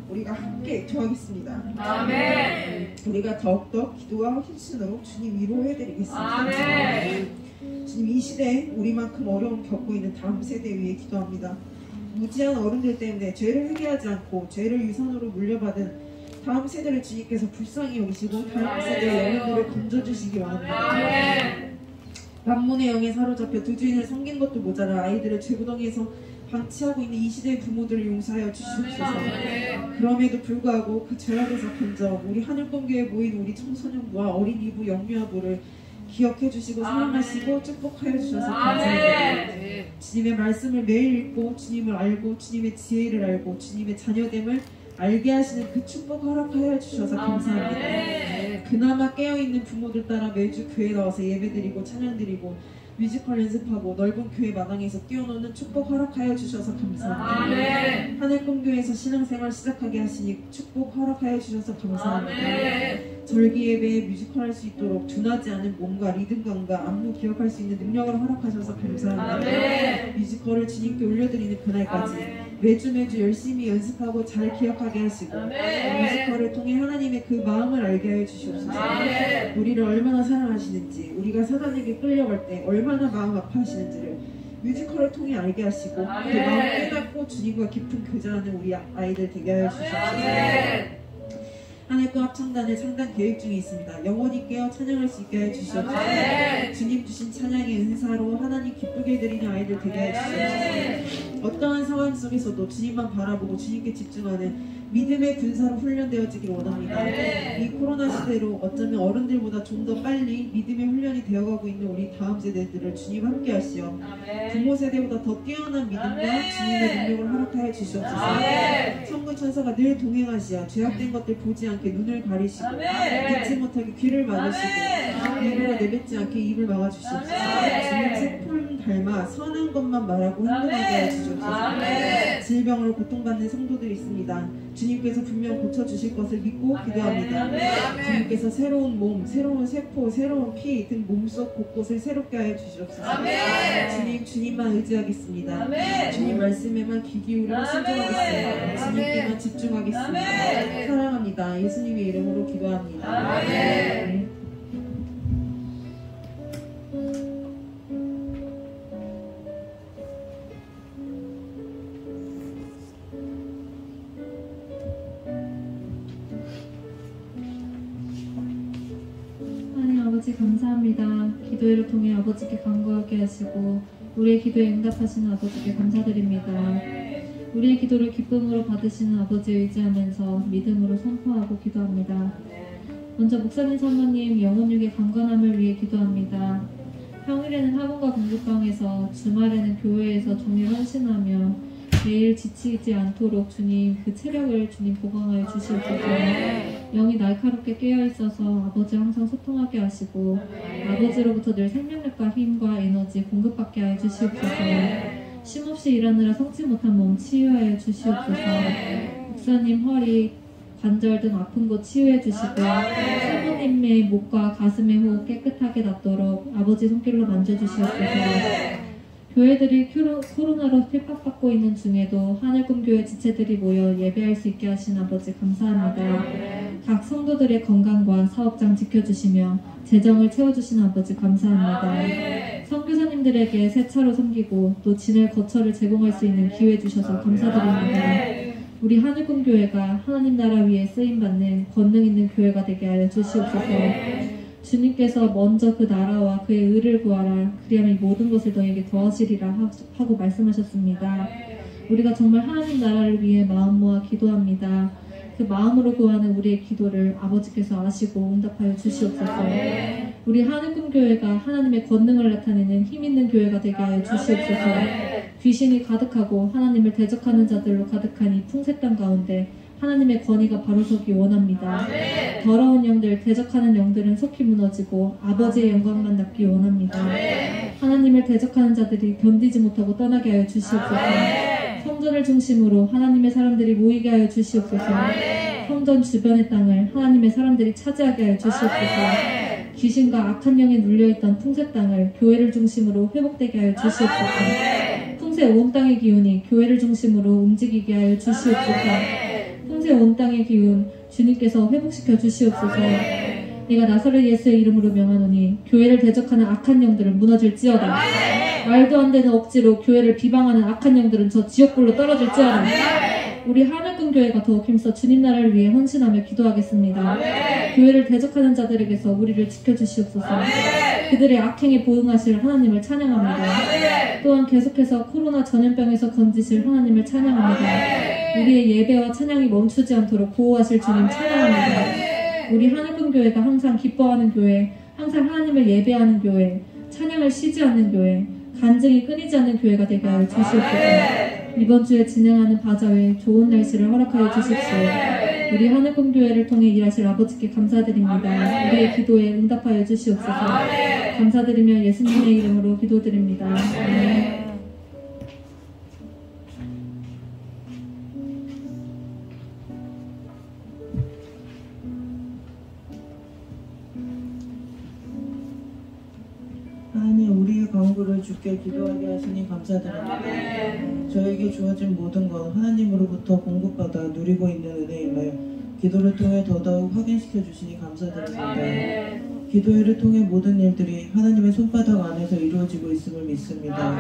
우리가 함께 기도하겠습니다. 우리가 더욱더 기도와 헌신으로 주님 위로해드리겠습니다. 주님, 이 시대에 우리만큼 어려움 겪고 있는 다음 세대 위해 기도합니다. 무지한 어른들 때문에 죄를 회개하지 않고 죄를 유산으로 물려받은 다음 세대를 주님께서 불쌍히 여기시고 다음 세대의 영혼들을 건져주시기 원합니다. 만문의 영에 사로잡혀 두 주인을 섬긴 것도 모자라 아이들을 죄구덩이에서 방치하고 있는 이 시대의 부모들을 용서하여 주시옵소서. 그럼에도 불구하고 그 죄악에서 건져 우리 하늘공교에 모인 우리 청소년부와 어린이부, 영유아부를 기억해 주시고 사랑하시고 축복하여 주셔서 감사합니다. 주님의 말씀을 매일 읽고 주님을 알고 주님의 지혜를 알고 주님의 자녀됨을 알게 하시는 그 축복 허락하여 주셔서 감사합니다. 그나마 깨어있는 부모들 따라 매주 교회에 나와서 예배드리고 찬양드리고 뮤지컬 연습하고 넓은 교회 마당에서 뛰어노는 축복 허락하여 주셔서 감사합니다. 하늘꿈교회에서 신앙생활 시작하게 하시니 축복 허락하여 주셔서 감사합니다. 절기 예배에 뮤지컬 할 수 있도록 둔하지 않은 몸과 리듬감과 안무 기억할 수 있는 능력을 허락하셔서 감사합니다. 뮤지컬을 주님께 올려드리는 그날까지 매주 열심히 연습하고 잘 기억하게 하시고 뮤지컬을 통해 하나님의 그 마음을 알게 하여 주시옵소서. 우리를 얼마나 사랑하시는지, 우리가 사단에게 끌려갈 때 얼마나 마음 아파하시는지를 뮤지컬을 통해 알게 하시고 그 마음 깨닫고 주님과 깊은 교제하는 우리 아이들 되게 하여 주시옵소서. 하늘과 합창단의 창단 계획 중에 있습니다. 영원히 깨어 찬양할 수 있게 해 주시옵소서. 주님 주신 찬양의 은사로 하나님 기쁘게 드리는 아이들 되게 해 주시옵소서. 어떠한 상황 속에서도 주님만 바라보고 주님께 집중하는 믿음의 군사로 훈련되어지길 원합니다. 이 코로나 시대로 어쩌면 어른들보다 좀 더 빨리 믿음의 훈련이 되어가고 있는 우리 다음 세대들을 주님 함께 하시어 부모 세대보다 더 뛰어난 믿음과 주님의 능력을 허락하여 주시옵소서. 성부 천사가 늘 동행하시어 죄악된 것들 보지 않게 눈을 가리시고 듣지 못하게 귀를 막으시고 입으로 내뱉지 않게 입을 막아주시옵소서. 주님 책품 닮아 선한 것만 말하고 행동하게 하여 주시옵소서. 질병으로 고통받는 성도들이 있습니다. 주님께서 분명 고쳐주실 것을 믿고 기도합니다. 주님께서 새로운 몸, 새로운 세포, 새로운 피 등 몸속 곳곳을 새롭게 하여 주시옵소서. 주님만 의지하겠습니다. 주님 말씀에만 귀 기울이고 순종하겠습니다. 주님께만 집중하겠습니다. 사랑합니다. 예수님의 이름으로 기도합니다. 아버지 감사합니다. 기도회를 통해 아버지께 간구하게 하시고 우리의 기도에 응답하시는 아버지께 감사드립니다. 우리의 기도를 기쁨으로 받으시는 아버지 의지하면서 믿음으로 선포하고 기도합니다. 먼저 목사님 사모님 영혼육의 강건함을 위해 기도합니다. 평일에는 학원과 공부방에서 주말에는 교회에서 종일 헌신하며 매일 지치지 않도록 주님 그 체력을 주님 보강하여 주시옵소서. 영이 날카롭게 깨어있어서 아버지 항상 소통하게 하시고 아버지로부터 늘 생명력과 힘과 에너지 공급받게 하여 주시옵소서. 쉼없이 일하느라 성치 못한 몸 치유하여 주시옵소서. 목사님 허리, 관절 등 아픈 곳 치유해 주시고 사모님의 목과 가슴의 호흡 깨끗하게 낫도록 아버지 손길로 만져주시옵소서. 교회들이 코로나로 핍박받고 있는 중에도 하늘꿈교회 지체들이 모여 예배할 수 있게 하신 아버지 감사합니다. 각 성도들의 건강과 사업장 지켜주시며 재정을 채워주신 아버지 감사합니다. 선교사님들에게 새 차로 섬기고 또 지낼 거처를 제공할 수 있는 기회 주셔서 감사드립니다. 우리 하늘꿈교회가 하나님 나라 위에 쓰임받는 권능 있는 교회가 되게 하여 주시옵소서. 주님께서 먼저 그 나라와 그의 의를 구하라. 그리하면 이 모든 것을 너에게 더하시리라 하고 말씀하셨습니다. 우리가 정말 하나님 나라를 위해 마음 모아 기도합니다. 그 마음으로 구하는 우리의 기도를 아버지께서 아시고 응답하여 주시옵소서. 우리 하늘꿈교회가 하나님의 권능을 나타내는 힘있는 교회가 되게 하여 주시옵소서. 귀신이 가득하고 하나님을 대적하는 자들로 가득한 이 풍세 땅 가운데 하나님의 권위가 바로 서기 원합니다. 더러운 영들, 대적하는 영들은 속히 무너지고 아버지의 영광만 낳기 원합니다. 하나님을 대적하는 자들이 견디지 못하고 떠나게 하여 주시옵소서. 성전을 중심으로 하나님의 사람들이 모이게 하여 주시옵소서. 성전 주변의 땅을 하나님의 사람들이 차지하게 하여 주시옵소서. 귀신과 악한 영에 눌려있던 풍세 땅을 교회를 중심으로 회복되게 하여 주시옵소서. 풍세 온 땅의 기운이 교회를 중심으로 움직이게 하여 주시옵소서. 풍세 온 땅의 기운 주님께서 회복시켜 주시옵소서. 내가 나사렛 예수의 이름으로 명하노니 교회를 대적하는 악한 영들은 무너질지어다. 말도 안 되는 억지로 교회를 비방하는 악한 영들은 저 지옥불로 떨어질지어다. 우리 하늘꿈교회가 더욱 힘써 주님 나라를 위해 헌신하며 기도하겠습니다. 교회를 대적하는 자들에게서 우리를 지켜주시옵소서. 그들의 악행에 보응하실 하나님을 찬양합니다. 또한 계속해서 코로나 전염병에서 건지실 하나님을 찬양합니다. 우리의 예배와 찬양이 멈추지 않도록 보호하실 주님 찬양합니다. 우리 하늘꿈교회가 항상 기뻐하는 교회, 항상 하나님을 예배하는 교회, 찬양을 쉬지 않는 교회, 간증이 끊이지 않는 교회가 되게 하여 주시옵소서. 이번 주에 진행하는 바자회 좋은 날씨를 허락하여 주십시오. 우리 하늘꿈교회를 통해 일하실 아버지께 감사드립니다. 우리의 기도에 응답하여 주시옵소서. 감사드리며 예수님의 이름으로 기도드립니다. 아멘. 하나님, 우리의 간구를 주께 기도하게 하시니 감사드립니다. 저에게 주어진 모든 것 하나님으로부터 공급받아 누리고 있는 은혜임을 기도를 통해 더더욱 확인시켜 주시니 감사드립니다. 기도회를 통해 모든 일들이 하나님의 손바닥 안에서 이루어지고 있음을 믿습니다.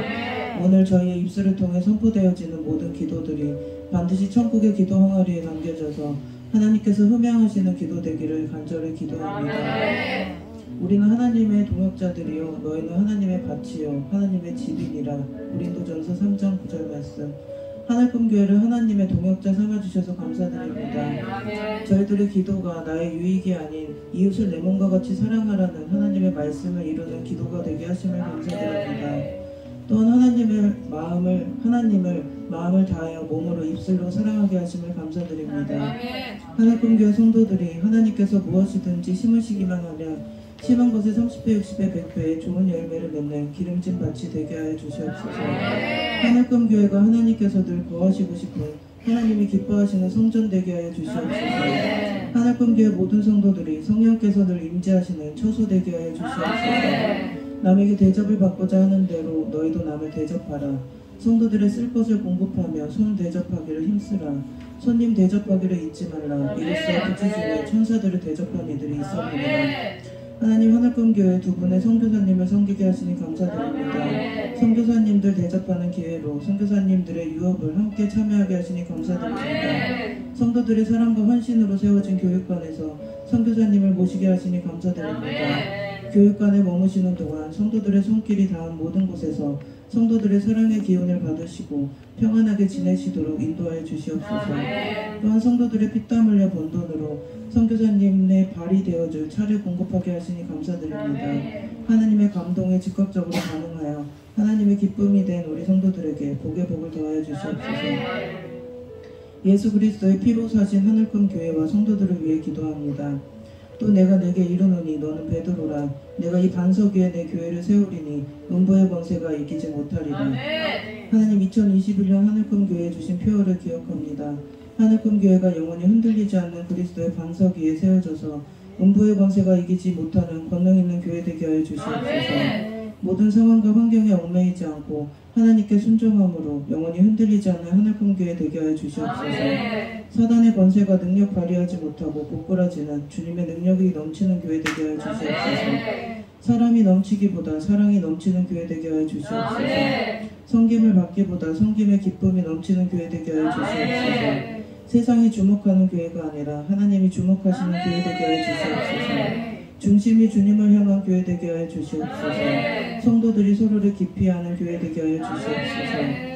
오늘 저희의 입술을 통해 선포되어지는 모든 기도들이 반드시 천국의 기도 항아리에 남겨져서 하나님께서 흠양하시는 기도 되기를 간절히 기도합니다. 우리는 하나님의 동역자들이요 너희는 하나님의 밭이요 하나님의 집이니라. 고린도전서 3장 9절 말씀. 하늘꿈교회를 하나님의 동역자 삼아주셔서 감사드립니다. 저희들의 기도가 나의 유익이 아닌 이웃을 내 몸과 같이 사랑하라는 하나님의 말씀을 이루는 기도가 되게 하심을 감사드립니다. 또한 하나님을 마음을 다하여 몸으로 입술로 사랑하게 하심을 감사드립니다. 하늘꿈교회 성도들이 하나님께서 무엇이든지 심으시기만 하면 심은 것에 30배, 60배, 100배의 좋은 열매를 맺는 기름진 밭이 되게 하여 주시옵소서. 하늘꿈교회가 하나님께서 늘 거하시고 싶은 하나님이 기뻐하시는 성전 되게 하여 주시옵소서. 하늘꿈교회 모든 성도들이 성령께서 늘 임재하시는 처소 되게 하여 주시옵소서. 남에게 대접을 받고자 하는 대로 너희도 남을 대접하라. 성도들의 쓸 것을 공급하며 손 대접하기를 힘쓰라. 손님 대접하기를 잊지 말라. 이로써 부지 중에 천사들을 대접한 이들이 있었느니라. 하나님 하늘꿈교회 두 분의 선교사님을 섬기게 하시니 감사드립니다. 선교사님들 대접하는 기회로 선교사님들의 유업을 함께 참여하게 하시니 감사드립니다. 성도들의 사랑과 헌신으로 세워진 교육관에서 선교사님을 모시게 하시니 감사드립니다. 교육관에 머무시는 동안 성도들의 손길이 닿은 모든 곳에서 성도들의 사랑의 기운을 받으시고 평안하게 지내시도록 인도하여 주시옵소서. 또한 성도들의 피땀 흘려 번 돈으로 선교사님의 발이 되어줄 차를 공급하게 하시니 감사드립니다. 하나님의 감동에 즉각적으로 반응하여 하나님의 기쁨이 된 우리 성도들에게 복의 복을 더하여 주시옵소서. 예수 그리스도의 피로 사신 하늘꿈 교회와 성도들을 위해 기도합니다. 또 내가 내게 이르노니 너는 베드로라. 내가 이 반석 위에 내 교회를 세우리니 음부의 권세가 이기지 못하리라. 하나님 2021년 하늘꿈 교회에 주신 표어를 기억합니다. 하늘꿈 교회가 영원히 흔들리지 않는 그리스도의 반석 위에 세워져서 음부의 권세가 이기지 못하는 권능 있는 교회 되게 하여 주시옵소서. 모든 상황과 환경에 얽매이지 않고 하나님께 순종함으로 영원히 흔들리지 않는 하늘꿈 교회 되게 하여 주시옵소서. 사단의 권세가 능력 발휘하지 못하고 고꾸라지는 주님의 능력이 넘치는 교회 되게 하여 주시옵소서. 사람이 넘치기보다 사랑이 넘치는 교회 되게 하여 주시옵소서. 섬김을 받기보다 섬김의 기쁨이 넘치는 교회 되게 하여 주시옵소서. 세상이 주목하는 교회가 아니라 하나님이 주목하시는 교회 되게 하여 주시옵소서. 중심이 주님을 향한 교회 되게 하여 주시옵소서. 성도들이 서로를 깊이 아는 교회 되게 하여 주시옵소서.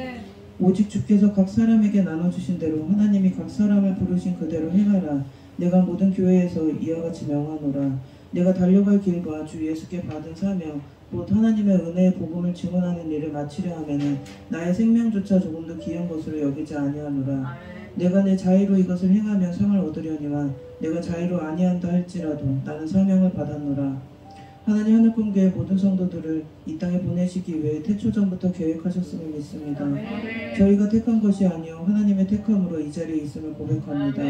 오직 주께서 각 사람에게 나눠주신 대로 하나님이 각 사람을 부르신 그대로 행하라. 내가 모든 교회에서 이와 같이 명하노라. 내가 달려갈 길과 주 예수께 받은 사명 곧 하나님의 은혜의 복음을 증언하는 일을 마치려 하면은 나의 생명조차 조금도 귀한 것으로 여기지 아니하노라. 내가 내 자의로 이것을 행하면 상을 얻으려니와 내가 자의로 아니한다 할지라도 나는 사명을 받았노라. 하나님 하늘꿈교회 모든 성도들을 이 땅에 보내시기 위해 태초전부터 계획하셨음을 믿습니다. 저희가 택한 것이 아니요 하나님의 택함으로 이 자리에 있음을 고백합니다.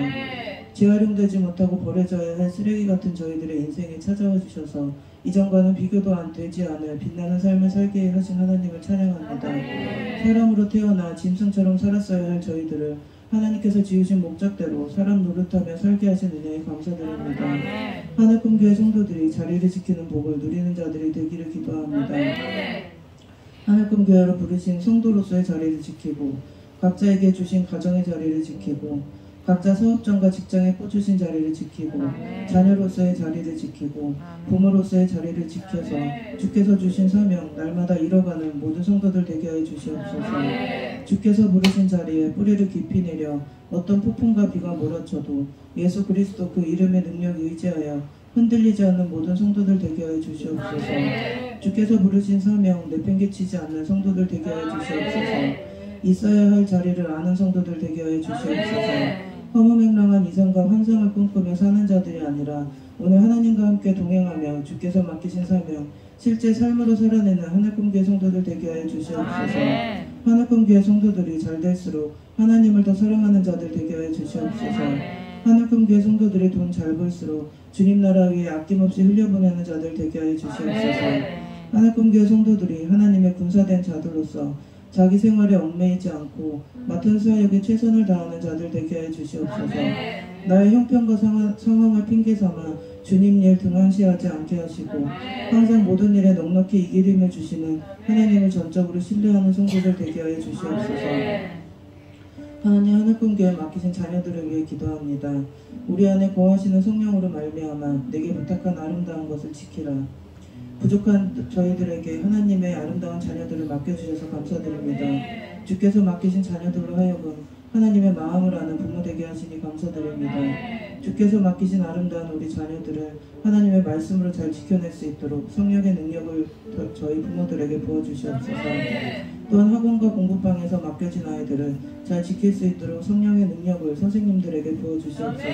재활용되지 못하고 버려져야 할 쓰레기 같은 저희들의 인생에 찾아와 주셔서 이전과는 비교도 안 되지 않을 빛나는 삶을 살게 하신 하나님을 찬양합니다. 사람으로 태어나 짐승처럼 살았어야 할 저희들을 하나님께서 지으신 목적대로 사람 노릇하며 살게 하신 은혜에 감사드립니다. 하늘꿈교회 성도들이 자리를 지키는 복을 누리는 자들이 되기를 기도합니다. 하늘꿈교회로 부르신 성도로서의 자리를 지키고 각자에게 주신 가정의 자리를 지키고 각자 사업장과 직장에 꽂으신 자리를 지키고 자녀로서의 자리를 지키고 부모로서의 자리를 지켜서 주께서 주신 사명 날마다 이뤄가는 모든 성도들 되게 하여 주시옵소서. 주께서 부르신 자리에 뿌리를 깊이 내려 어떤 폭풍과 비가 몰아쳐도 예수 그리스도 그 이름의 능력에 의지하여 흔들리지 않는 모든 성도들 되게 하여 주시옵소서. 주께서 부르신 사명 내팽개치지 않는 성도들 되게 하여 주시옵소서. 있어야 할 자리를 아는 성도들 되게 하여 주시옵소서. 허무맹랑한 이상과 환상을 꿈꾸며 사는 자들이 아니라 오늘 하나님과 함께 동행하며 주께서 맡기신 사명 실제 삶으로 살아내는 하늘꿈교회 성도들 되게 하여 주시옵소서. 하늘꿈교회 성도들이 잘 될수록 하나님을 더 사랑하는 자들 되게 하여 주시옵소서. 하늘꿈교회 성도들이 돈 잘 벌수록 주님 나라 위에 아낌없이 흘려보내는 자들 되게 하여 주시옵소서. 하늘꿈교회 성도들이 하나님의 군사된 자들로서 자기 생활에 얽매이지 않고 맡은 사역에 최선을 다하는 자들 되게 하여 주시옵소서. 나의 형편과 상황을 핑계삼아 주님 일 등한시하지 않게 하시고 항상 모든 일에 넉넉히 이길 힘을 주시는 하나님을 전적으로 신뢰하는 성도들 되게 하여 주시옵소서. 하나님 하늘꿈교회 맡기신 자녀들을 위해 기도합니다. 우리 안에 거하시는 성령으로 말미암아 내게 부탁한 아름다운 것을 지키라. 부족한 저희들에게 하나님의 아름다운 자녀들을 맡겨주셔서 감사드립니다. 주께서 맡기신 자녀들로 하여금 하나님의 마음을 아는 부모 되게 하시니 감사드립니다. 주께서 맡기신 아름다운 우리 자녀들을 하나님의 말씀으로 잘 지켜낼 수 있도록 성령의 능력을 저희 부모들에게 부어주시옵소서. 또한 학원과 공부방에서 맡겨진 아이들을 잘 지킬 수 있도록 성령의 능력을 선생님들에게 부어주시옵소서.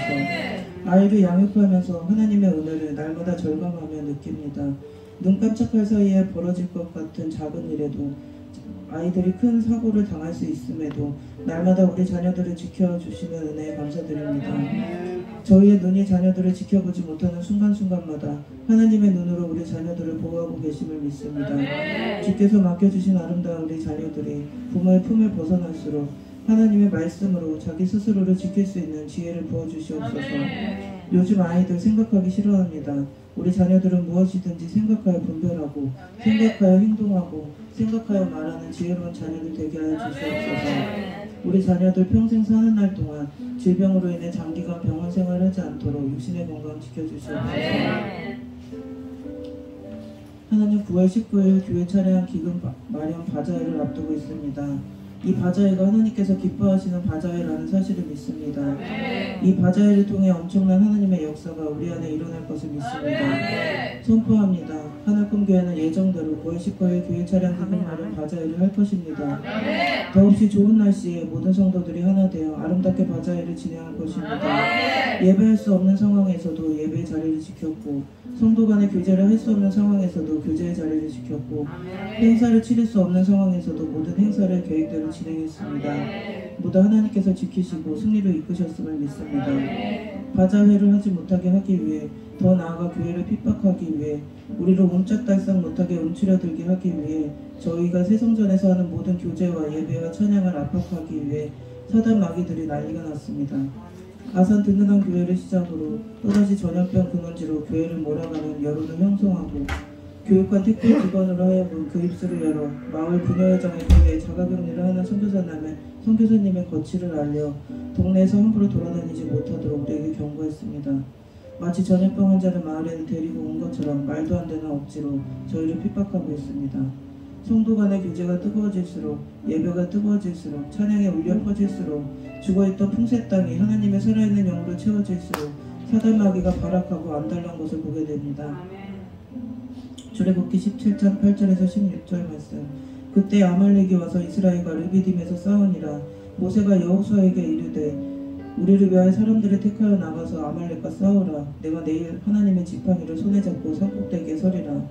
아이를 양육하면서 하나님의 은혜를 날마다 절감하며 느낍니다. 눈 깜짝할 사이에 벌어질 것 같은 작은 일에도 아이들이 큰 사고를 당할 수 있음에도 날마다 우리 자녀들을 지켜주시는 은혜에 감사드립니다. 저희의 눈이 자녀들을 지켜보지 못하는 순간순간마다 하나님의 눈으로 우리 자녀들을 보호하고 계심을 믿습니다. 주께서 맡겨주신 아름다운 우리 자녀들이 부모의 품을 벗어날수록 하나님의 말씀으로 자기 스스로를 지킬 수 있는 지혜를 부어주시옵소서. 요즘 아이들 생각하기 싫어합니다. 우리 자녀들은 무엇이든지 생각하여 분별하고 생각하여 행동하고 생각하여 말하는 지혜로운 자녀들 되게 하여 주시옵소서. 우리 자녀들 평생 사는 날 동안 질병으로 인해 장기간 병원 생활하지 않도록 육신의 건강 지켜주시옵소서. 하나님 9월 19일 교회 차례한 기금 마련 바자회를 앞두고 있습니다. 이 바자회가 하나님께서 기뻐하시는 바자회라는 사실을 믿습니다. 이 바자회를 통해 엄청난 하나님의 역사가 우리 안에 일어날 것을 믿습니다. 선포합니다. 하늘꿈교회는 예정대로 9월 19일 교회 차량 기금 마련 바자회를 할 것입니다. 더없이 좋은 날씨에 모든 성도들이 하나 되어 아름답게 바자회를 진행할 것입니다. 예배할 수 없는 상황에서도 예배의 자리를 지켰고 성도 간의 교제를 할 수 없는 상황에서도 교제의 자리를 지켰고 행사를 치를 수 없는 상황에서도 모든 행사를 계획대로 진행했습니다. 모두 하나님께서 지키시고 승리로 이끄셨음을 믿습니다. 바자회를 하지 못하게 하기 위해 더 나아가 교회를 핍박하기 위해 우리를 옴짝달싹 못하게 움츠려들게 하기 위해 저희가 새성전에서 하는 모든 교제와 예배와 찬양을 압박하기 위해 사단 마귀들이 난리가 났습니다. 아산 든든한 교회를 시작으로 또다시 전염병 근원지로 교회를 몰아가는 여론을 형성하고 교육관 특별 기관으로 하여금 그 입술을 열어 마을 부녀회장에 대해 자가격리를 하는 선교사님의 거취를 알려 동네에서 함부로 돌아다니지 못하도록 우리에게 경고했습니다. 마치 전염병 환자를 마을에 데리고 온 것처럼 말도 안 되는 억지로 저희를 핍박하고 있습니다. 성도 간의 교제가 뜨거워질수록 예배가 뜨거워질수록 찬양이 울려 퍼질수록 죽어있던 풍세 땅이 하나님의 살아있는 영으로 채워질수록 사단 마귀가 발악하고 안달난 것을 보게 됩니다. 출애굽기 17장 8절에서 16절 말씀. 그때 아말렉이 와서 이스라엘과 르비딤에서 싸우니라. 모세가 여호수아에게 이르되 우리를 위하여 사람들을 택하여 나가서 아말렉과 싸우라. 내가 내일 하나님의 지팡이를 손에 잡고 산꼭대기에 서리라.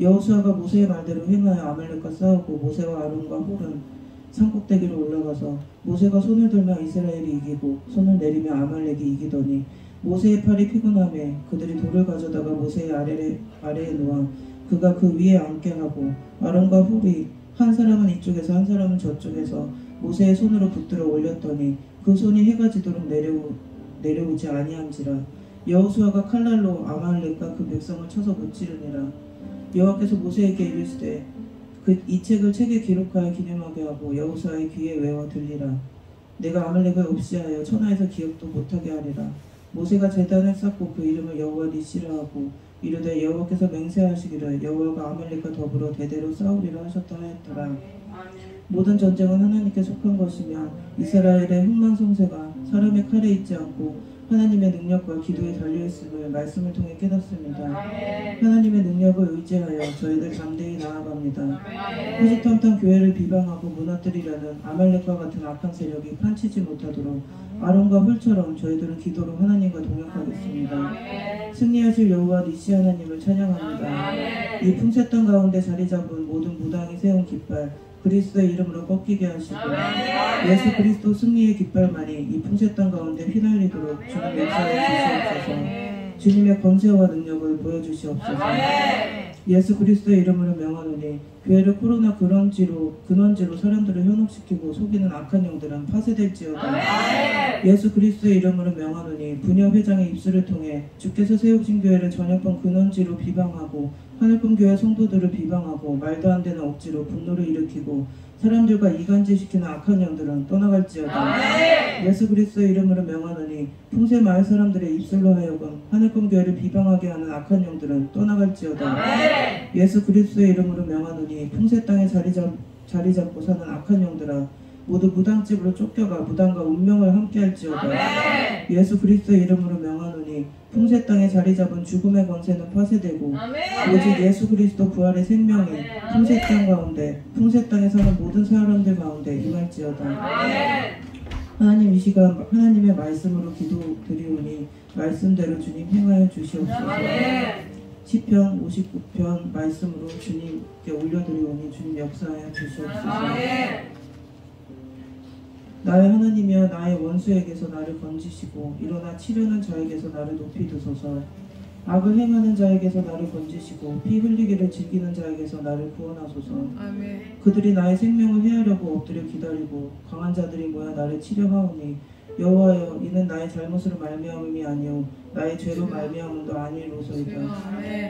여호수아가 모세의 말대로 행하여 아말렉과 싸우고 모세와 아론과 홀은 산꼭대기로 올라가서 모세가 손을 들며 이스라엘이 이기고 손을 내리며 아말렉이 이기더니 모세의 팔이 피곤하매 그들이 돌을 가져다가 모세의 아래에 놓아 그가 그 위에 앉게 하고 아론과 홀이 한 사람은 이쪽에서 한 사람은 저쪽에서 모세의 손으로 붙들어 올렸더니 그 손이 해가 지도록 내려오지 아니한지라. 여호수아가 칼날로 아말렉과 그 백성을 쳐서 무찌르니라. 여호와께서 모세에게 이르시되 이 책을 책에 기록하여 기념하게 하고 여호수아의 귀에 외워 들리라. 내가 아말렉을 없이하여 천하에서 기억도 못하게 하리라. 모세가 제단을 쌓고 그 이름을 여호와 니시라 하고 이르되 여호와께서 맹세하시기를 여호와가 아말렉과 더불어 대대로 싸우리라 하셨다 하였더라. 모든 전쟁은 하나님께 속한 것이며 이스라엘의 흥망성쇠가 사람의 칼에 있지 않고 하나님의 능력과 기도에 달려있음을 말씀을 통해 깨닫습니다. 하나님의 능력을 의지하여 저희들 담대히 나아갑니다. 호시탐탐 교회를 비방하고 무너뜨리려는 아말렉과 같은 악한 세력이 판치지 못하도록 아론과 홀처럼 저희들은 기도로 하나님과 동역하겠습니다. 승리하실 여호와 니시 하나님을 찬양합니다. 이 풍세 땅 가운데 자리 잡은 모든 무당이 세운 깃발 그리스도의 이름으로 꺾이게 하시고 예수 그리스도 승리의 깃발만이 이 풍세 땅 가운데 휘날리도록 주님 역사해 주시옵소서. 주님의 권세와 능력을 보여주시옵소서. 예수 그리스도의 이름으로 명하노니 교회를 코로나 근원지로 사람들을 현혹시키고 속이는 악한 영들은 파쇄될지어다. 예수 그리스도의 이름으로 명하노니 분야 회장의 입술을 통해 주께서 세우신 교회를 전염병 근원지로 비방하고 하늘품 교회 성도들을 비방하고 말도 안 되는 억지로 분노를 일으키고 사람들과 이간질시키는 악한 영들은 떠나갈지어다. 예수 그리스도의 이름으로 명하노니 풍세 마을 사람들의 입술로 하여금 하늘품 교회를 비방하게 하는 악한 영들은 떠나갈지어다. 예수 그리스도의 이름으로 명하노니 풍세 땅에 자리 잡고 사는 악한 영들아 모두 무당집으로 쫓겨가 무당과 운명을 함께할지어다. 예수 그리스도의 이름으로 명하노니 풍세 땅에 자리 잡은 죽음의 권세는 파쇄되고 오직 예수 그리스도 부활의 생명이 풍세 땅 가운데 풍세 땅에 사는 모든 사람들 가운데 임할지어다. 하나님, 이 시간 하나님의 말씀으로 기도드리오니 말씀대로 주님 행하여 주시옵소서. 시편 59편 말씀으로 주님께 올려드리오니 주님 역사하여 주시옵소서. 나의 하나님이여 나의 원수에게서 나를 건지시고 일어나 치려는 자에게서 나를 높이 드소서. 악을 행하는 자에게서 나를 건지시고 피 흘리기를 즐기는 자에게서 나를 구원하소서. 아멘. 그들이 나의 생명을 해하려고 엎드려 기다리고 강한 자들이 모여 나를 치려하오니 여호와여 이는 나의 잘못으로 말미암음이 아니요 나의 죄로 말미암음도 아니로소이다.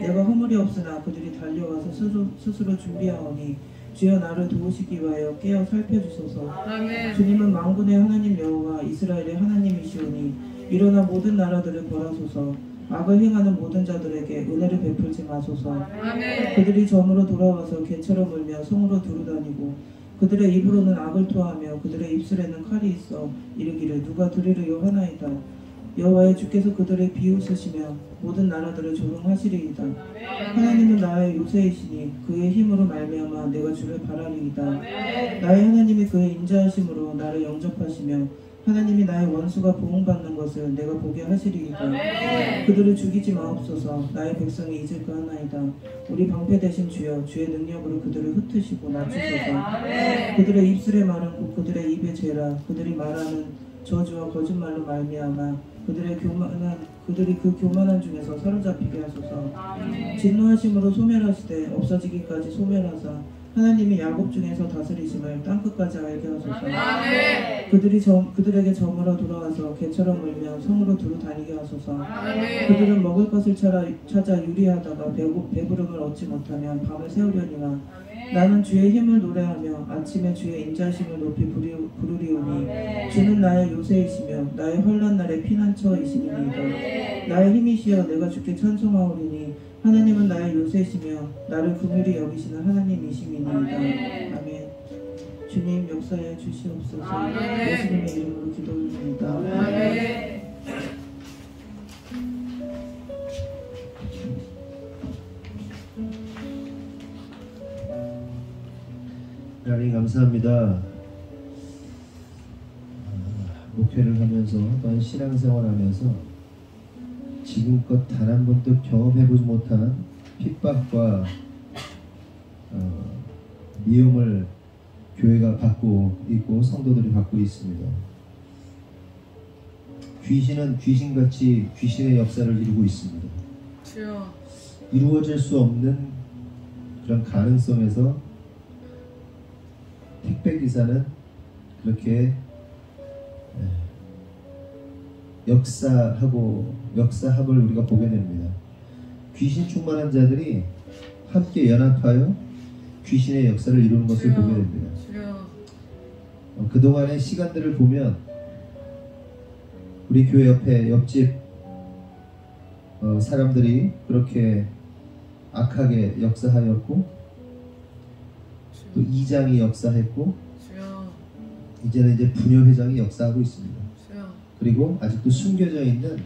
내가 허물이 없으나 그들이 달려와서 스스로 준비하오니 주여 나를 도우시기 위하여 깨어 살펴주소서. 아멘. 주님은 만군의 하나님 여호와 이스라엘의 하나님이시오니 일어나 모든 나라들을 벌하소서. 악을 행하는 모든 자들에게 은혜를 베풀지 마소서. 아멘. 그들이 점으로 돌아와서 개처럼 울며 성으로 두루다니고 그들의 입으로는 악을 토하며 그들의 입술에는 칼이 있어 이르기를 누가 들으려 하나이다. 여호와의 주께서 그들을 비웃으시며 모든 나라들을 조롱하시리이다. 하나님은 나의 요새이시니 그의 힘으로 말미암아 내가 주를 바라리이다. 나의 하나님이 그의 인자하심으로 나를 영접하시며 하나님이 나의 원수가 보응받는 것을 내가 보게 하시리이다. 그들을 죽이지 마옵소서. 나의 백성이 잊을까 하나이다. 우리 방패 되신 주여 주의 능력으로 그들을 흩으시고 낮추소서. 그들의 입술의 말은 곧 그들의 입의 죄라. 그들이 말하는 저주와 거짓말로 말미암아 그들이 그 교만한 중에서 사로잡히게 하소서. 진노하심으로 소멸하시되 없어지기까지 소멸하사 하나님이 야곱 중에서 다스리심을 땅끝까지 알게 하소서. 그들에게 저물어 돌아와서 개처럼 울며 성으로 두루 다니게 하소서. 그들은 먹을 것을 찾아 유리하다가 배부름을 얻지 못하면 밤을 새우려니와 나는 주의 힘을 노래하며 아침에 주의 인자심을 높이 부르리오니 주는 나의 요새이시며 나의 환난 날의 피난처이시니이다. 나의 힘이시여 내가 주께 찬송하오리니 하나님은 나의 요새시며 나를 긍휼히 여기시는 하나님이시니이다. 아멘. 주님 역사해 주시옵소서. 예수님의 이름으로 기도드립니다. 아멘. 하나님 감사합니다. 목회를 하면서 또한 신앙생활하면서 지금껏 단 한 번도 경험해보지 못한 핍박과 미움을 교회가 받고 있고 성도들이 받고 있습니다. 귀신은 귀신같이 귀신의 역사를 이루고 있습니다. 주여. 이루어질 수 없는 그런 가능성에서 택배기사는 그렇게 역사함을 우리가 보게 됩니다. 귀신 충만한 자들이 함께 연합하여 귀신의 역사를 이루는 것을 보게 됩니다. 그동안의 시간들을 보면 우리 교회 옆집 사람들이 그렇게 악하게 역사하였고 또 이장이 역사했고 이제는 이제 부녀회장이 역사하고 있습니다. 그리고 아직도 숨겨져 있는,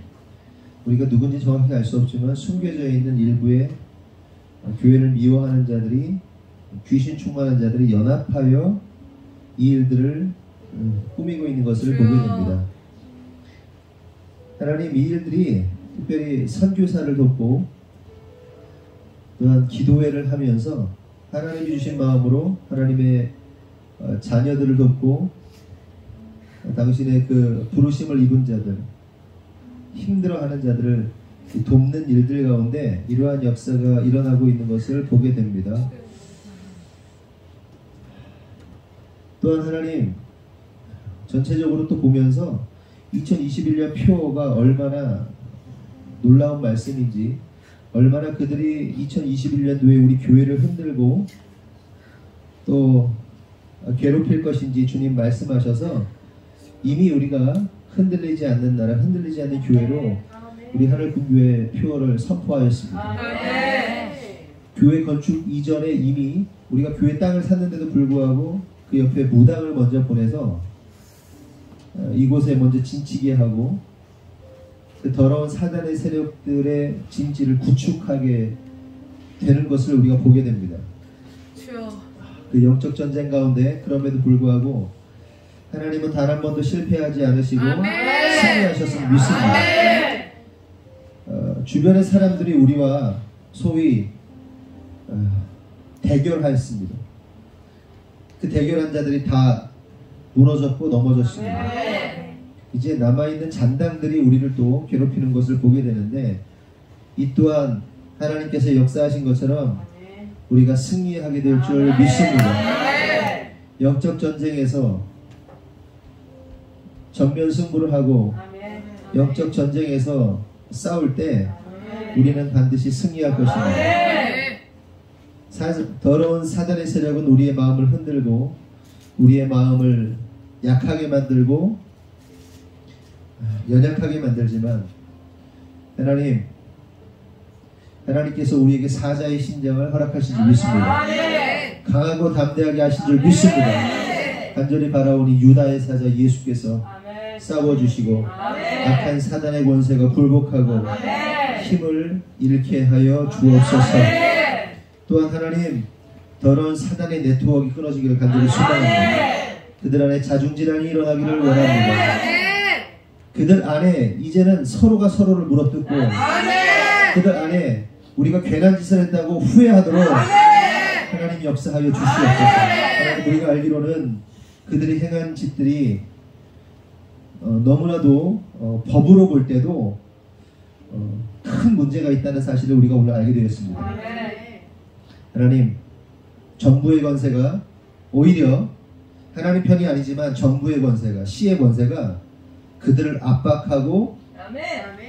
우리가 누군지 정확히 알 수 없지만 숨겨져 있는 일부의 교회를 미워하는 자들이, 귀신 충만한 자들이 연합하여 이 일들을 꾸미고 있는 것을 보게 됩니다. 하나님, 이 일들이 특별히 선교사를 돕고 또한 기도회를 하면서 하나님이 주신 마음으로 하나님의 자녀들을 돕고 당신의 그 부르심을 입은 자들, 힘들어하는 자들을 돕는 일들 가운데 이러한 역사가 일어나고 있는 것을 보게 됩니다. 또한 하나님 전체적으로 또 보면서 2021년 표가 얼마나 놀라운 말씀인지, 얼마나 그들이 2021년도에 우리 교회를 흔들고 또 괴롭힐 것인지 주님 말씀하셔서 이미 우리가 흔들리지 않는 나라, 흔들리지 않는 교회로 우리 하늘군교회 표어를 선포하였습니다. 교회 건축 이전에 이미 우리가 교회 땅을 샀는데도 불구하고 그 옆에 무당을 먼저 보내서 이곳에 먼저 진치게 하고 그 더러운 사단의 세력들의 진지를 구축하게 되는 것을 우리가 보게 됩니다. 주여. 그 영적 전쟁 가운데 그럼에도 불구하고 하나님은 단 한 번도 실패하지 않으시고 승리하셨음을 믿습니다. 주변의 사람들이 우리와 소위 대결하였습니다. 그 대결한 자들이 다 무너졌고 넘어졌습니다. 이제 남아있는 잔당들이 우리를 또 괴롭히는 것을 보게 되는데, 이 또한 하나님께서 역사하신 것처럼 우리가 승리하게 될 줄 믿습니다. 영적 전쟁에서 정면 승부를 하고 영적 전쟁에서 싸울 때 우리는 반드시 승리할 것입니다. 더러운 사단의 세력은 우리의 마음을 흔들고 우리의 마음을 약하게 만들고 연약하게 만들지만, 하나님께서 우리에게 사자의 심장을 허락하신 줄 믿습니다. 강하고 담대하게 하신 줄 믿습니다. 간절히 바라오니 유다의 사자 예수께서 싸워주시고 악한 사단의 권세가 굴복하고 힘을 잃게 하여 주옵소서. 또한 하나님, 더러운 사단의 네트워크가 끊어지기를 간절히 소망합니다. 그들 안에 자중질환이 일어나기를 원합니다. 그들 안에 이제는 서로가 서로를 물어뜯고 그들 안에 우리가 괜한 짓을 했다고 후회하도록 하나님 역사하여 주시옵소서. 하나님, 우리가 알기로는 그들이 행한 짓들이 너무나도 법으로 볼 때도 큰 문제가 있다는 사실을 우리가 오늘 알게 되었습니다. 하나님, 정부의 권세가 오히려 하나님 편이 아니지만 정부의 권세가, 시의 권세가 그들을 압박하고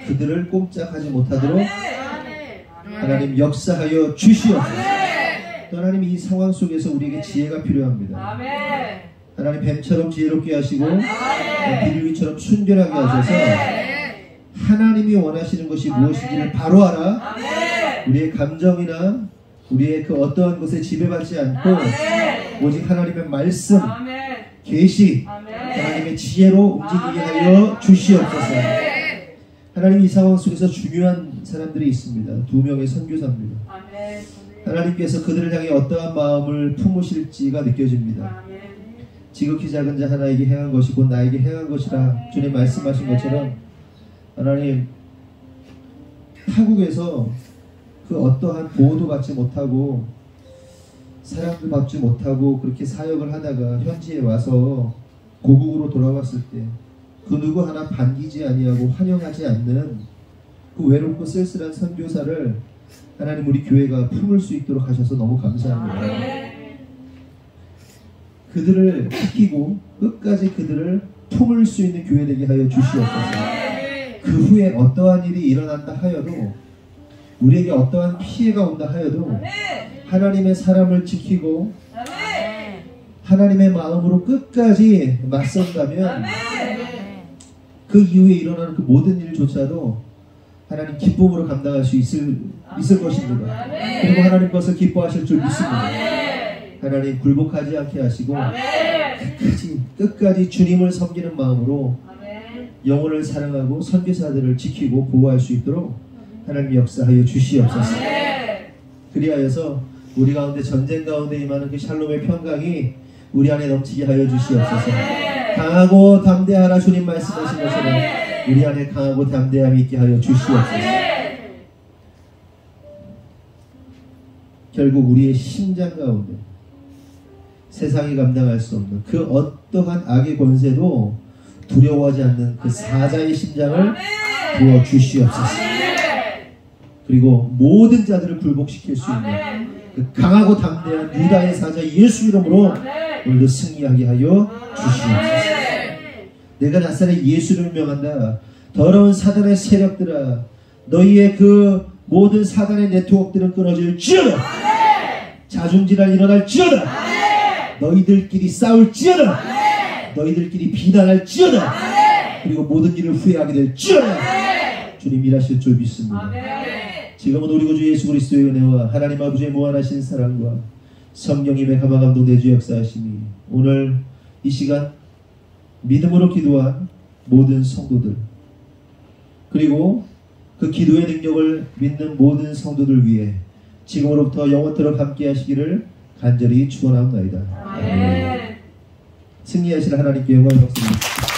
그들을 꼼짝하지 못하도록 하나님 역사하여 주시옵소서. 하나님, 이 상황 속에서 우리에게 지혜가 필요합니다. 하나님, 뱀처럼 지혜롭게 하시고 비둘기처럼 순결하게 하셔서 하나님이 원하시는 것이 무엇인지를 바로 알아 우리의 감정이나 우리의 그 어떠한 것에 지배받지 않고 오직 하나님의 말씀, 계시, 하나님의 지혜로 움직이게 하여 주시옵소서. 하나님, 이 상황 속에서 중요한 사람들이 있습니다. 2명의 선교사입니다. 하나님께서 그들을 향해 어떠한 마음을 품으실지가 느껴집니다. 지극히 작은 자 하나에게 행한 것이 곧 나에게 행한 것이라 주님 말씀하신 것처럼, 하나님, 타국에서 그 어떠한 보호도 받지 못하고 사랑도 받지 못하고 그렇게 사역을 하다가 현지에 와서 고국으로 돌아왔을 때 그 누구 하나 반기지 아니하고 환영하지 않는 그 외롭고 쓸쓸한 선교사를 하나님, 우리 교회가 품을 수 있도록 하셔서 너무 감사합니다. 그들을 지키고 끝까지 그들을 품을 수 있는 교회 되게 하여 주시옵소서. 그 후에 어떠한 일이 일어난다 하여도, 우리에게 어떠한 피해가 온다 하여도 하나님의 사람을 지키고 하나님의 마음으로 끝까지 맞선다면 그 이후에 일어나는 그 모든 일조차도 하나님 기쁨으로 감당할 수 있을 것입니다. 그리고 하나님 것을 기뻐하실 줄 믿습니다. 하나님, 굴복하지 않게 하시고 끝까지 주님을 섬기는 마음으로 영혼을 사랑하고 선교사들을 지키고 보호할 수 있도록 하나님 역사하여 주시옵소서. 그리하여서 우리 가운데 전쟁 가운데 임하는 그 샬롬의 평강이 우리 안에 넘치게 하여 주시옵소서. 강하고 담대하라 주님 말씀하신 것처럼 우리 안에 강하고 담대함이 있게 하여 주시옵소서. 결국 우리의 심장 가운데 세상이 감당할 수 없는 그 어떠한 악의 권세도 두려워하지 않는 그 사자의 심장을 부어 주시옵소서. 그리고 모든 자들을 굴복시킬 수 있는 그 강하고 담대한 유다의 사자 예수 이름으로 오늘도 승리하게 하여 주시옵소서. 내가 나사렛 예수를 명한다. 더러운 사단의 세력들아, 너희의 그 모든 사단의 네트워크들은 끊어질지어다. 자중질환 일어날지어다. 너희들끼리 싸울지어다. 너희들끼리 비난할지어다. 그리고 모든 일을 후회하게 될지어다. 주님 일하실 줄 믿습니다. 지금은 우리 구주 예수 그리스도의 은혜와 하나님 아버지의 무한하신 사랑과 성령님의 감화감동 내주 역사하심이 오늘 이 시간 믿음으로 기도한 모든 성도들, 그리고 그 기도의 능력을 믿는 모든 성도들 위해 지금으로부터 영원토록 함께 하시기를 간절히 축원하옵나이다. 승리하실 하나님께 영광을 받습니다.